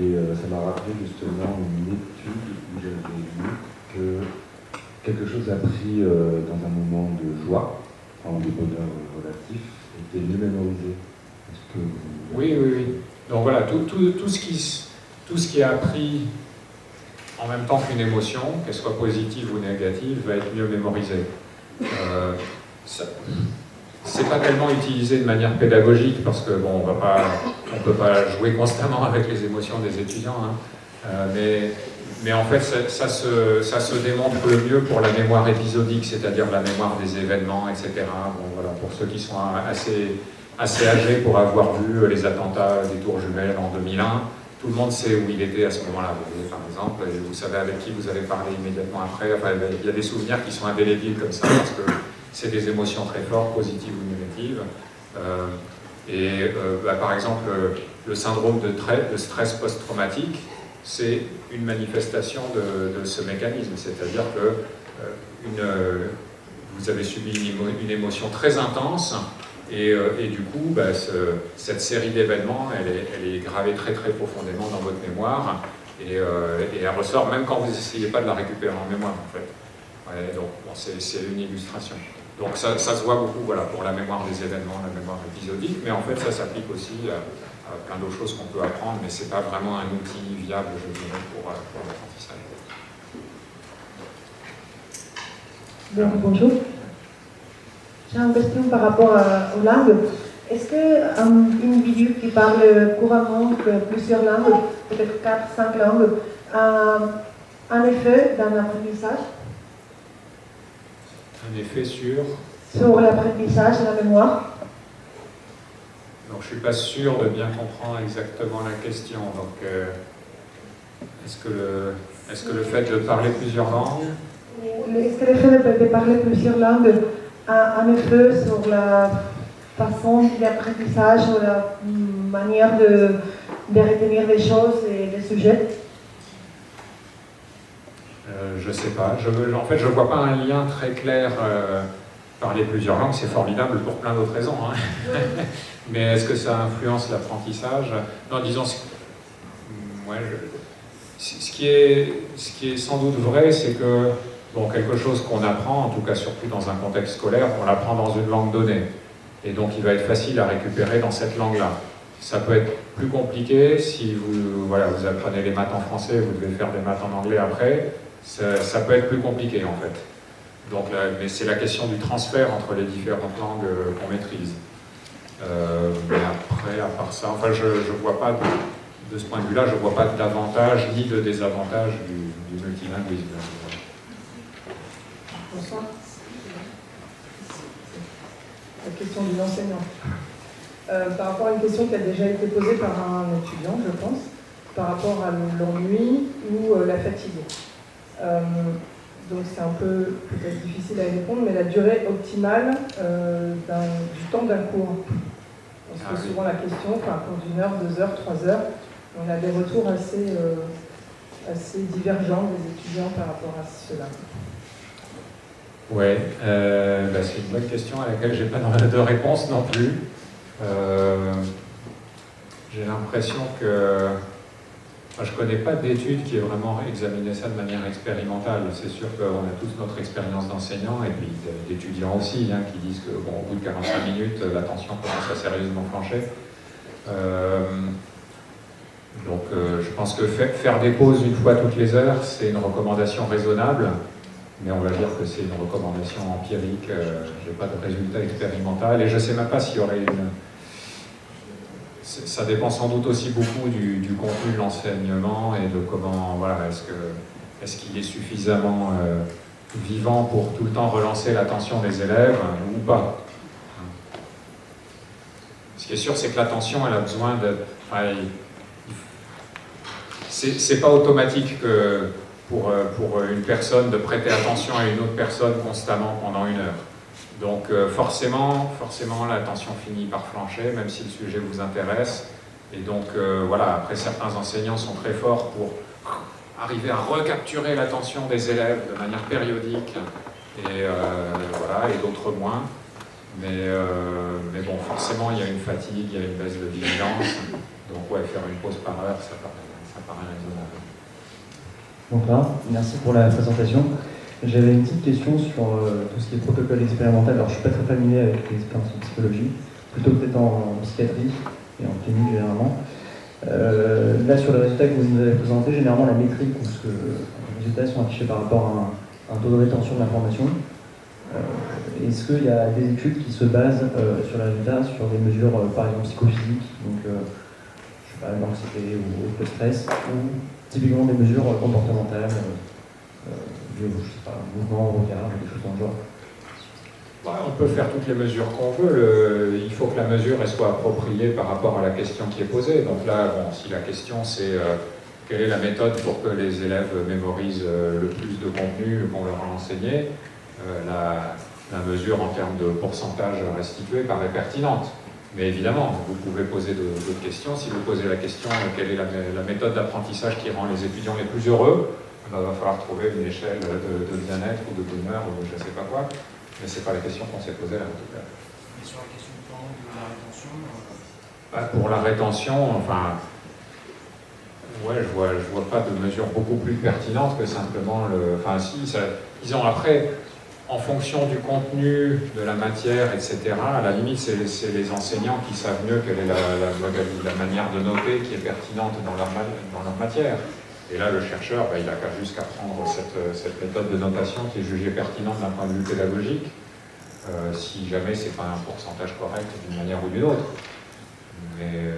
Et ça m'a rappelé justement une étude où j'avais lu que quelque chose appris dans un moment de joie, en de bonheur relatif, était mieux mémorisé. Est-ce que vous... Oui. Donc voilà, tout ce qui est appris en même temps qu'une émotion, qu'elle soit positive ou négative, va être mieux mémorisé. C'est pas tellement utilisé de manière pédagogique parce que bon, on peut pas jouer constamment avec les émotions des étudiants, hein. Mais en fait ça se démontre le mieux pour la mémoire épisodique, c'est-à-dire la mémoire des événements, etc. Bon, voilà, pour ceux qui sont assez âgés pour avoir vu les attentats des Tours Jumelles en 2001, tout le monde sait où il était à ce moment-là, par exemple, et vous savez avec qui vous avez parlé immédiatement après. Enfin, il y a des souvenirs qui sont indélébiles comme ça parce que c'est des émotions très fortes, positives ou négatives. Par exemple, le syndrome de stress post-traumatique, c'est une manifestation de ce mécanisme, c'est-à-dire que vous avez subi une émotion très intense et du coup, cette série d'événements, elle est gravée très très profondément dans votre mémoire Et elle ressort même quand vous n'essayez pas de la récupérer en mémoire, en fait. Ouais, donc bon, c'est une illustration. Donc ça se voit beaucoup, voilà, pour la mémoire des événements, la mémoire épisodique, mais en fait ça s'applique aussi à plein d'autres choses qu'on peut apprendre, mais c'est pas vraiment un outil viable, je dirais, pour l'apprentissage. Bonjour. J'ai une question par rapport aux langues. Est-ce qu'un individu qui parle couramment plusieurs langues, peut-être 4-5 langues, a un effet dans l'apprentissage? Un effet sur l'apprentissage et la mémoire? Donc je ne suis pas sûr de bien comprendre exactement la question. Donc est-ce que le fait de parler plusieurs langues... Est-ce que le fait de parler plusieurs langues a un effet sur la façon d'apprentissage ou la manière de retenir les choses et les sujets? Je ne sais pas. En fait, je ne vois pas un lien très clair. Parler plusieurs langues, c'est formidable pour plein d'autres raisons. Hein. Mais est-ce que ça influence l'apprentissage? Non, disons... Ouais, ce qui est sans doute vrai, c'est que bon, quelque chose qu'on apprend, en tout cas surtout dans un contexte scolaire, on l'apprend dans une langue donnée. Et donc il va être facile à récupérer dans cette langue-là. Ça peut être plus compliqué si vous apprenez les maths en français, vous devez faire des maths en anglais après. Ça peut être plus compliqué en fait. Donc, mais c'est la question du transfert entre les différentes langues qu'on maîtrise. Mais après, à part ça, enfin, je vois pas, de ce point de vue-là, je ne vois pas d'avantage ni de désavantage du multilinguisme. Bonsoir. La question de l'enseignant. Par rapport à une question qui a déjà été posée par un étudiant, je pense, par rapport à l'ennui ou la fatigue. Donc c'est un peu peut-être difficile à y répondre, mais la durée optimale du temps d'un cours. On se pose souvent la question, enfin, cours d'1 heure, 2 heures, 3 heures, on a des retours assez divergents des étudiants par rapport à cela. Oui, c'est une bonne question à laquelle je n'ai pas de réponse non plus. J'ai l'impression que... je ne connais pas d'études qui aient vraiment examiné ça de manière expérimentale. C'est sûr qu'on a tous notre expérience d'enseignant et puis d'étudiants aussi, hein, qui disent que bon, au bout de 45 minutes, l'attention commence à sérieusement flancher. Donc je pense que faire des pauses une fois toutes les heures, c'est une recommandation raisonnable, mais on va dire que c'est une recommandation empirique. Je n'ai pas de résultat expérimental et je ne sais même pas s'il y aurait une... Ça dépend sans doute aussi beaucoup du contenu de l'enseignement et de comment, voilà, est-ce qu'il est suffisamment vivant pour tout le temps relancer l'attention des élèves ou pas. Ce qui est sûr, c'est que l'attention, elle a besoin de... Enfin, c'est pas automatique que pour une personne de prêter attention à une autre personne constamment pendant 1 heure. Donc forcément, l'attention finit par flancher, même si le sujet vous intéresse. Et donc voilà, après certains enseignants sont très forts pour arriver à recapturer l'attention des élèves de manière périodique, et voilà, et d'autres moins. Mais bon, forcément, il y a une fatigue, il y a une baisse de vigilance. Donc ouais, faire une pause par heure, ça paraît raisonnable. Bonsoir, merci pour la présentation. J'avais une petite question sur tout ce qui est protocole expérimental. Alors, je ne suis pas très familier avec les expériences en psychologie, plutôt peut-être en psychiatrie et en clinique généralement. Là, sur les résultats que vous nous avez présentés, généralement la métrique ou les résultats sont affichés par rapport à un taux de rétention de l'information. Est-ce qu'il y a des études qui se basent sur les résultats, sur des mesures, par exemple, psychophysiques, donc je sais pas, l'anxiété ou le stress, ou typiquement des mesures comportementales, je sais pas, mouvement, regard, des choses dans le genre? On peut faire toutes les mesures qu'on veut. Il faut que la mesure elle soit appropriée par rapport à la question qui est posée. Donc là, bon, si la question c'est quelle est la méthode pour que les élèves mémorisent le plus de contenu qu'on leur a enseigné, la mesure en termes de pourcentage restitué paraît pertinente. Mais évidemment, vous pouvez poser d'autres questions. Si vous posez la question quelle est la méthode d'apprentissage qui rend les étudiants les plus heureux, il va falloir trouver une échelle de bien-être ou de bonheur ou je ne sais pas quoi. Mais ce n'est pas la question qu'on s'est posée là en tout cas. Et sur la question de la rétention Pour la rétention, enfin, Ouais, je vois pas de mesure beaucoup plus pertinente que simplement Enfin, si, disons après, en fonction du contenu, de la matière, etc., à la limite, c'est les enseignants qui savent mieux quelle est la manière de noter qui est pertinente dans leur matière. Et là, le chercheur, il n'a qu'à juste prendre cette méthode de notation qui est jugée pertinente d'un point de vue pédagogique, si jamais c'est pas un pourcentage correct d'une manière ou d'une autre. Mais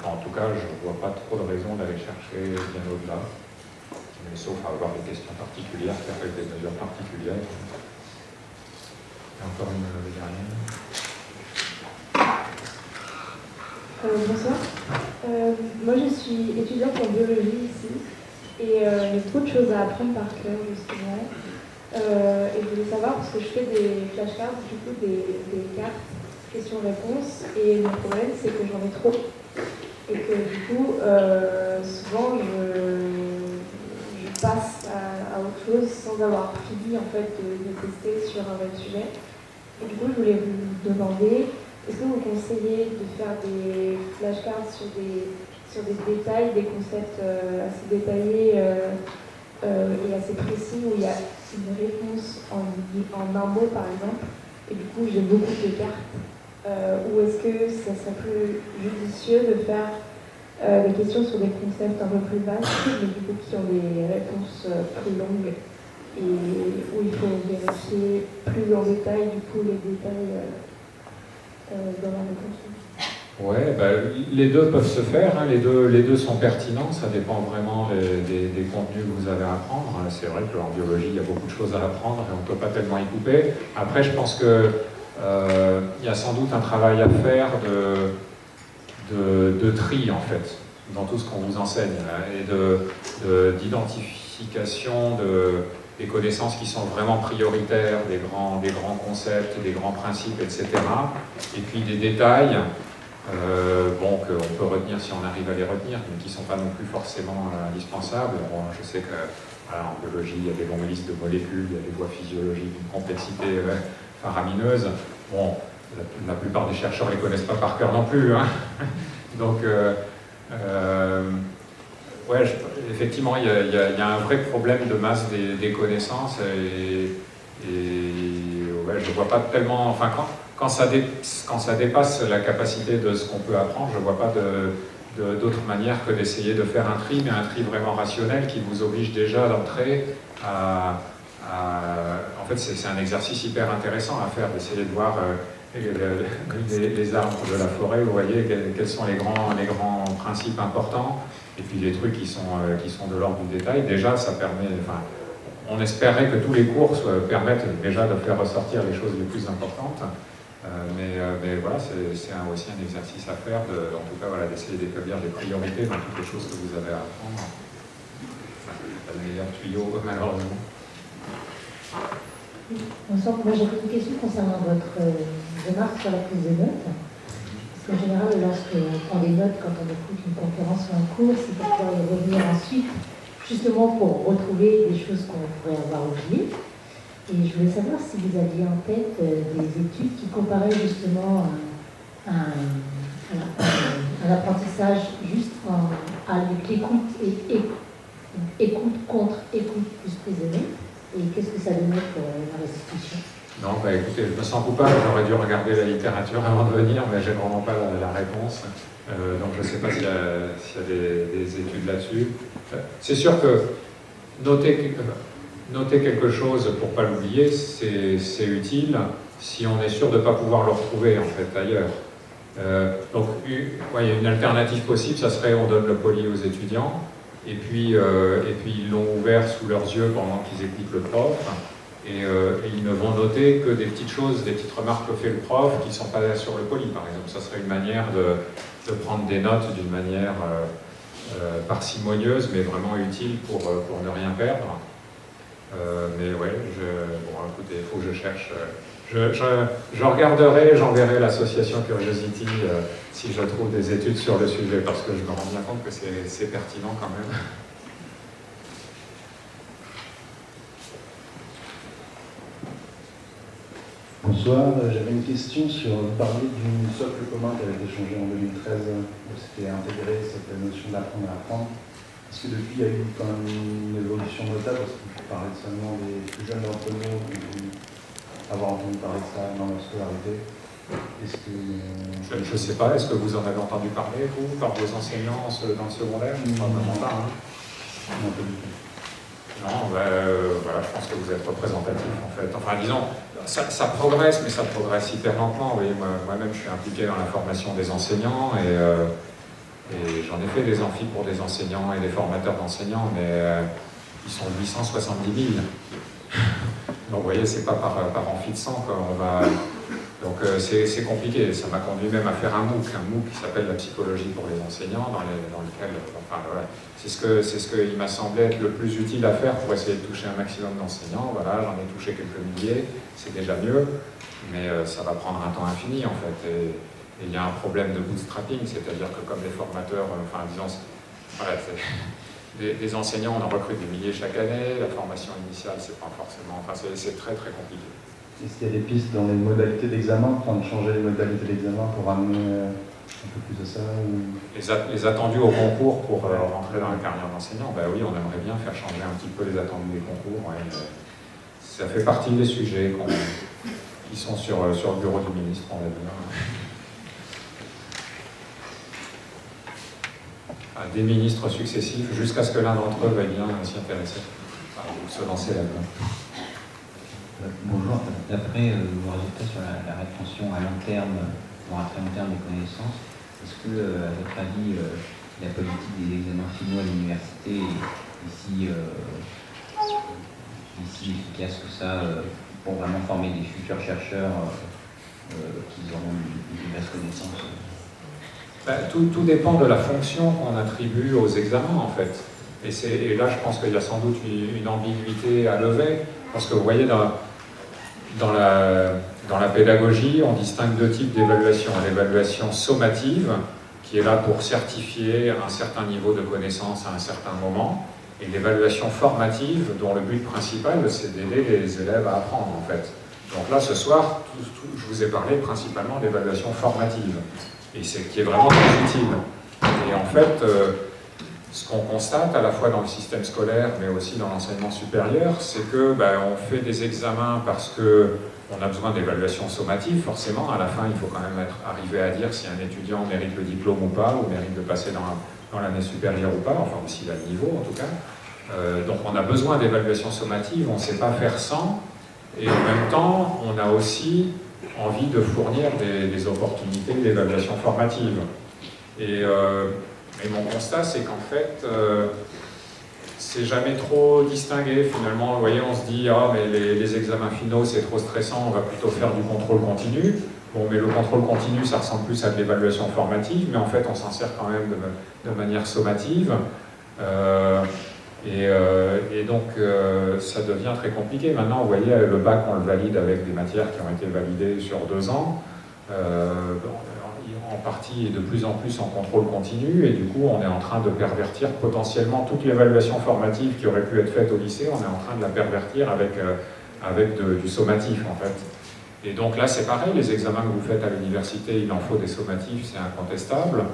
en tout cas, je ne vois pas trop de raison d'aller chercher bien au-delà, sauf à avoir des questions particulières, faire des mesures particulières. Et encore une dernière. Bonsoir. Moi, je suis étudiante en biologie ici, et il y a beaucoup de choses à apprendre par cœur, justement. Et je voulais savoir, parce que je fais des flashcards, du coup, des cartes questions-réponses, et mon problème, c'est que j'en ai trop. Et que du coup, souvent, je passe à autre chose sans avoir fini en fait, de tester sur un même sujet. Et du coup, je voulais vous demander, est-ce que vous conseillez de faire des flashcards sur des détails, des concepts assez détaillés et assez précis, où il y a une réponse en un mot, par exemple, et du coup, j'ai beaucoup de cartes. Ou est-ce que ça serait plus judicieux de faire des questions sur des concepts un peu plus vastes, mais du coup qui ont des réponses plus longues, et où il faut vérifier plus en détail du coup les détails dans la réponse? Ouais, les deux peuvent se faire, hein. Les deux sont pertinents, ça dépend vraiment des contenus que vous avez à apprendre. C'est vrai qu'en biologie, il y a beaucoup de choses à apprendre et on ne peut pas tellement y couper. Après, je pense que il y a sans doute un travail à faire de tri, en fait, dans tout ce qu'on vous enseigne, là, et d'identification des connaissances qui sont vraiment prioritaires, des grands concepts, des grands principes, etc. Et puis des détails, qu'on peut retenir si on arrive à les retenir, mais qui ne sont pas non plus forcément indispensables. Bon, je sais que en biologie, il y a des longues listes de molécules, il y a des lois physiologiques d'une complexité faramineuse. Bon, la plupart des chercheurs ne les connaissent pas par cœur non plus, hein. Donc, effectivement, il y a un vrai problème de masse des connaissances, et je ne vois pas tellement... Enfin, quand ça dépasse la capacité de ce qu'on peut apprendre, je ne vois pas d'autre manière que d'essayer de faire un tri, mais un tri vraiment rationnel qui vous oblige déjà d'entrer en fait, c'est un exercice hyper intéressant à faire, d'essayer de voir les arbres de la forêt, vous voyez, quels sont les grands principes importants, et puis les trucs qui sont de l'ordre du détail. Déjà, ça permet... Enfin, on espérait que tous les cours permettent déjà de faire ressortir les choses les plus importantes. Mais voilà, c'est aussi un exercice à faire, en tout cas, voilà, d'essayer d'établir des priorités dans toutes les choses que vous avez à apprendre. Pas le meilleur tuyau, malheureusement. Bonsoir, moi j'avais une question concernant votre remarque sur la prise de notes. Parce qu'en général, lorsqu'on prend des notes quand on écoute une conférence ou un cours, c'est pour pouvoir y revenir ensuite, justement pour retrouver des choses qu'on pourrait avoir oubliées. Et je voulais savoir si vous aviez en tête des études qui comparaient justement un apprentissage juste avec l'écoute et écoute contre écoute plus prise de notes. Et qu'est-ce que ça donnait pour la restitution? Non, écoutez, je me sens coupable, j'aurais dû regarder la littérature avant de venir, mais j'ai vraiment pas la réponse. Donc je ne sais pas s'il y a des études là-dessus. C'est sûr que noter quelque chose pour ne pas l'oublier, c'est utile si on est sûr de ne pas pouvoir le retrouver en fait ailleurs. Donc il y a une alternative possible, ça serait on donne le poly aux étudiants, et puis ils l'ont ouvert sous leurs yeux pendant qu'ils écoutent le prof, et ils ne vont noter que des petites choses, des petites remarques que fait le prof qui ne sont pas sur le poly, par exemple. Ça serait une manière de prendre des notes d'une manière parcimonieuse, mais vraiment utile pour ne rien perdre. Mais ouais, écoutez, il faut que je cherche. Je regarderai, j'enverrai l'association Curiosity si je trouve des études sur le sujet, parce que je me rends bien compte que c'est pertinent quand même. Bonsoir, j'avais une question sur, vous parliez du socle commun qui avait été changé en 2013, où c'était intégré cette notion d'apprendre à apprendre. Est-ce que depuis, il y a eu quand même une évolution notable? Parce que je parlais seulement des plus jeunes d'entre nous qui ont dû avoir entendu parler de ça dans leur scolarité. Est-ce que... Je ne sais pas, est-ce que vous en avez entendu parler, vous, par vos enseignants dans le secondaire? Probablement pas, hein. Non, pas du tout. Non, voilà, je pense que vous êtes représentatif, en fait. Enfin, disons, ça progresse, mais ça progresse hyper lentement. Vous voyez, moi-même, je suis impliqué dans la formation des enseignants, et j'en ai fait des amphis pour des enseignants et des formateurs d'enseignants, mais ils sont 870 000. Donc, vous voyez, c'est pas par amphi de 100 qu'on va... Donc c'est compliqué, ça m'a conduit même à faire un MOOC qui s'appelle la psychologie pour les enseignants, dans lequel, enfin voilà, c'est ce qu'il m'a semblé être le plus utile à faire pour essayer de toucher un maximum d'enseignants. Voilà, j'en ai touché quelques milliers, c'est déjà mieux, mais ça va prendre un temps infini en fait. Et il y a un problème de bootstrapping, c'est-à-dire que comme les formateurs, enfin disons, voilà, des enseignants, on en recrute des milliers chaque année, la formation initiale, c'est pas forcément, enfin c'est très très compliqué. Est-ce qu'il y a des pistes dans les modalités d'examen, enfin de changer les modalités d'examen pour amener un peu plus de ça ou... Les attendus au concours pour rentrer dans la carrière d'enseignant, ben oui, on aimerait bien faire changer un petit peu les attendus des concours. Ouais, ça fait partie des sujets qui sont sur le bureau du ministre, on va dire. Des ministres successifs, jusqu'à ce que l'un d'entre eux veuille bien s'y intéresser, ou se lancer là-dedans. Bonjour, d'après vos résultats sur la rétention à long terme, voire à très long terme des connaissances, est-ce que, à votre avis, la politique des examens finaux à l'université est si efficace que ça pour vraiment former des futurs chercheurs qui auront une diverses connaissances? Tout dépend de la fonction qu'on attribue aux examens, en fait. Et là, je pense qu'il y a sans doute une ambiguïté à lever, parce que vous voyez, dans la pédagogie, on distingue deux types d'évaluation. L'évaluation sommative, qui est là pour certifier un certain niveau de connaissance à un certain moment, et l'évaluation formative, dont le but principal, c'est d'aider les élèves à apprendre, en fait. Donc là, ce soir, je vous ai parlé principalement d'évaluation formative, et c'est qui est vraiment très utile. Et en fait, ce qu'on constate, à la fois dans le système scolaire, mais aussi dans l'enseignement supérieur, c'est que on fait des examens parce qu'on a besoin d'évaluation sommative, forcément. À la fin, il faut quand même arriver à dire si un étudiant mérite le diplôme ou pas, ou mérite de passer dans l'année supérieure ou pas, enfin, ou s'il a le niveau, en tout cas. Donc, on a besoin d'évaluation sommative, on ne sait pas faire sans, et en même temps, on a aussi envie de fournir des opportunités d'évaluation formative. Et mon constat, c'est qu'en fait, c'est jamais trop distingué finalement. Vous voyez, on se dit, ah, mais les examens finaux, c'est trop stressant, on va plutôt faire du contrôle continu. Bon, mais le contrôle continu, ça ressemble plus à de l'évaluation formative, mais en fait, on s'en sert quand même de manière sommative. Et donc, ça devient très compliqué. Maintenant, vous voyez, le bac, on le valide avec des matières qui ont été validées sur 2 ans. En partie et de plus en plus en contrôle continu, et du coup on est en train de pervertir potentiellement toute l'évaluation formative qui aurait pu être faite au lycée, on est en train de la pervertir avec du sommatif en fait. Et donc là c'est pareil, les examens que vous faites à l'université, il en faut des sommatifs, c'est incontestable,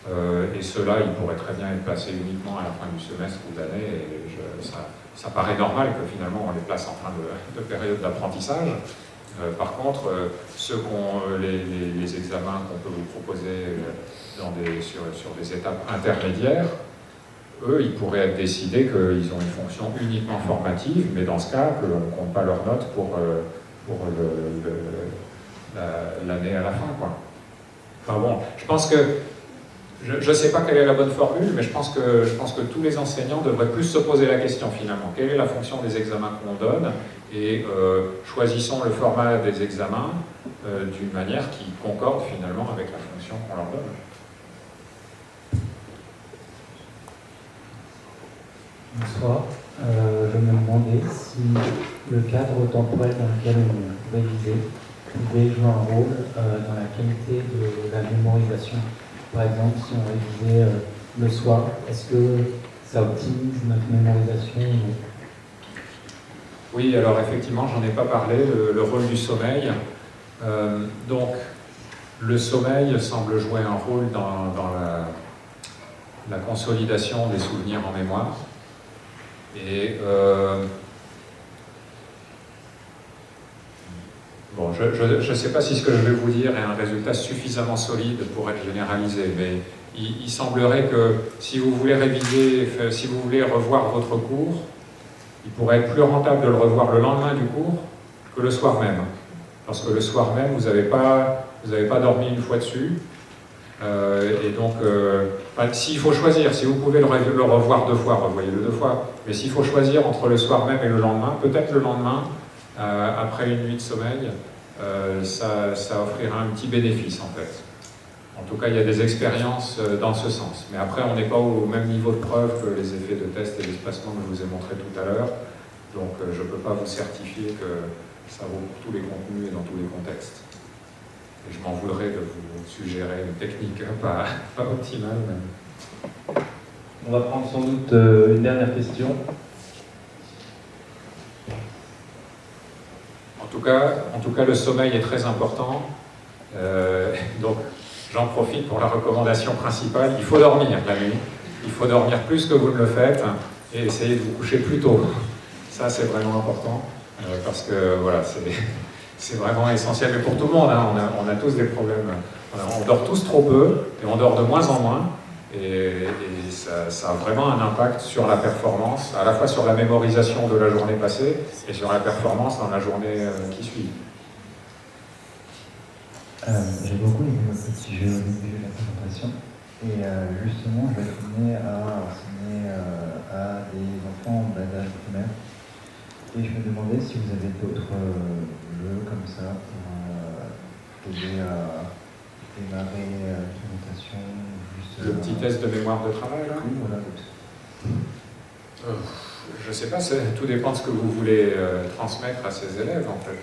et ceux-là ils pourraient très bien être placés uniquement à la fin du semestre ou d'année, et ça paraît normal que finalement on les place en fin de période d'apprentissage. Par contre, les examens qu'on peut vous proposer sur des étapes intermédiaires, eux, ils pourraient être décidés qu'ils ont une fonction uniquement formative, mais dans ce cas, qu'on ne compte pas leurs notes pour l'année à la fin, quoi. Enfin bon, je pense que je ne sais pas quelle est la bonne formule, mais je pense que tous les enseignants devraient plus se poser la question finalement. Quelle est la fonction des examens qu'on donne? Et choisissons le format des examens d'une manière qui concorde finalement avec la fonction qu'on leur donne. Bonsoir. Je me demandais si le cadre temporel dans lequel on révisait pouvait jouer un rôle dans la qualité de la mémorisation. Par exemple, si on révisait le soir, est-ce que ça optimise notre mémorisation? Oui, alors effectivement, j'en ai pas parlé, le rôle du sommeil. Donc, le sommeil semble jouer un rôle dans la consolidation des souvenirs en mémoire. Et bon, je ne sais pas si ce que je vais vous dire est un résultat suffisamment solide pour être généralisé, mais il semblerait que si vous voulez réviser, si vous voulez revoir votre cours, il pourrait être plus rentable de le revoir le lendemain du cours que le soir même. Parce que le soir même, vous n'avez pas dormi une fois dessus. Et donc, s'il faut choisir, si vous pouvez le revoir 2 fois, revoyez-le 2 fois. Mais s'il faut choisir entre le soir même et le lendemain, peut-être le lendemain, après une nuit de sommeil, ça offrira un petit bénéfice en fait. En tout cas, il y a des expériences dans ce sens. Mais après, on n'est pas au même niveau de preuve que les effets de test et d'espacement que je vous ai montré tout à l'heure. Donc, je ne peux pas vous certifier que ça vaut pour tous les contenus et dans tous les contextes. Et je m'en voudrais de vous suggérer une technique pas optimale même. On va prendre sans doute une dernière question. En tout cas, le sommeil est très important. Donc, j'en profite pour la recommandation principale. Il faut dormir la nuit. Il faut dormir plus que vous ne le faites et essayer de vous coucher plus tôt. Ça, c'est vraiment important parce que voilà, c'est vraiment essentiel. Mais pour tout le monde, hein, on a tous des problèmes. On dort tous trop peu et on dort de moins en moins. Et ça a vraiment un impact sur la performance, à la fois sur la mémorisation de la journée passée et sur la performance dans la journée qui suit. J'ai beaucoup aimé votre petit jeu au début de la présentation. Et justement, je vais être amené à enseigner à des enfants en bas âge primaire. Et je me demandais si vous avez d'autres jeux comme ça pour aider à démarrer une présentation. Le petit test de mémoire de travail, là ? Oui, voilà. Je ne sais pas, tout dépend de ce que vous voulez transmettre à ces élèves, en fait.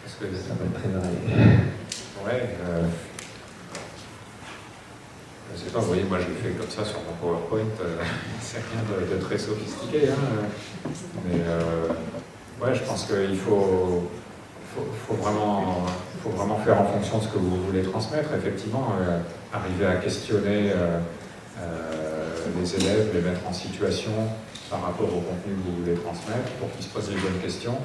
Parce que ça va être très varié. Ouais. Je ne sais pas, vous voyez, moi je le fais comme ça sur mon PowerPoint, c'est rien de très sophistiqué. Hein, mais ouais, je pense qu'il faut vraiment faire en fonction de ce que vous voulez transmettre. Effectivement, arriver à questionner les élèves, les mettre en situation par rapport au contenu que vous voulez transmettre pour qu'ils se posent les bonnes questions.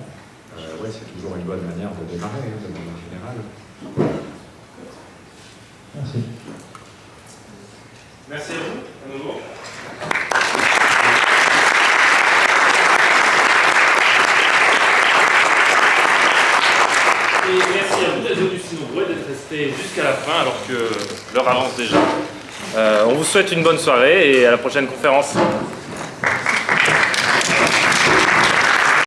Ouais, c'est toujours une bonne manière de démarrer, hein, de manière générale. Merci. Merci à vous, à nouveau. Et merci à vous d'être venus si nombreux et d'être restés jusqu'à la fin alors que l'heure avance déjà. On vous souhaite une bonne soirée et à la prochaine conférence.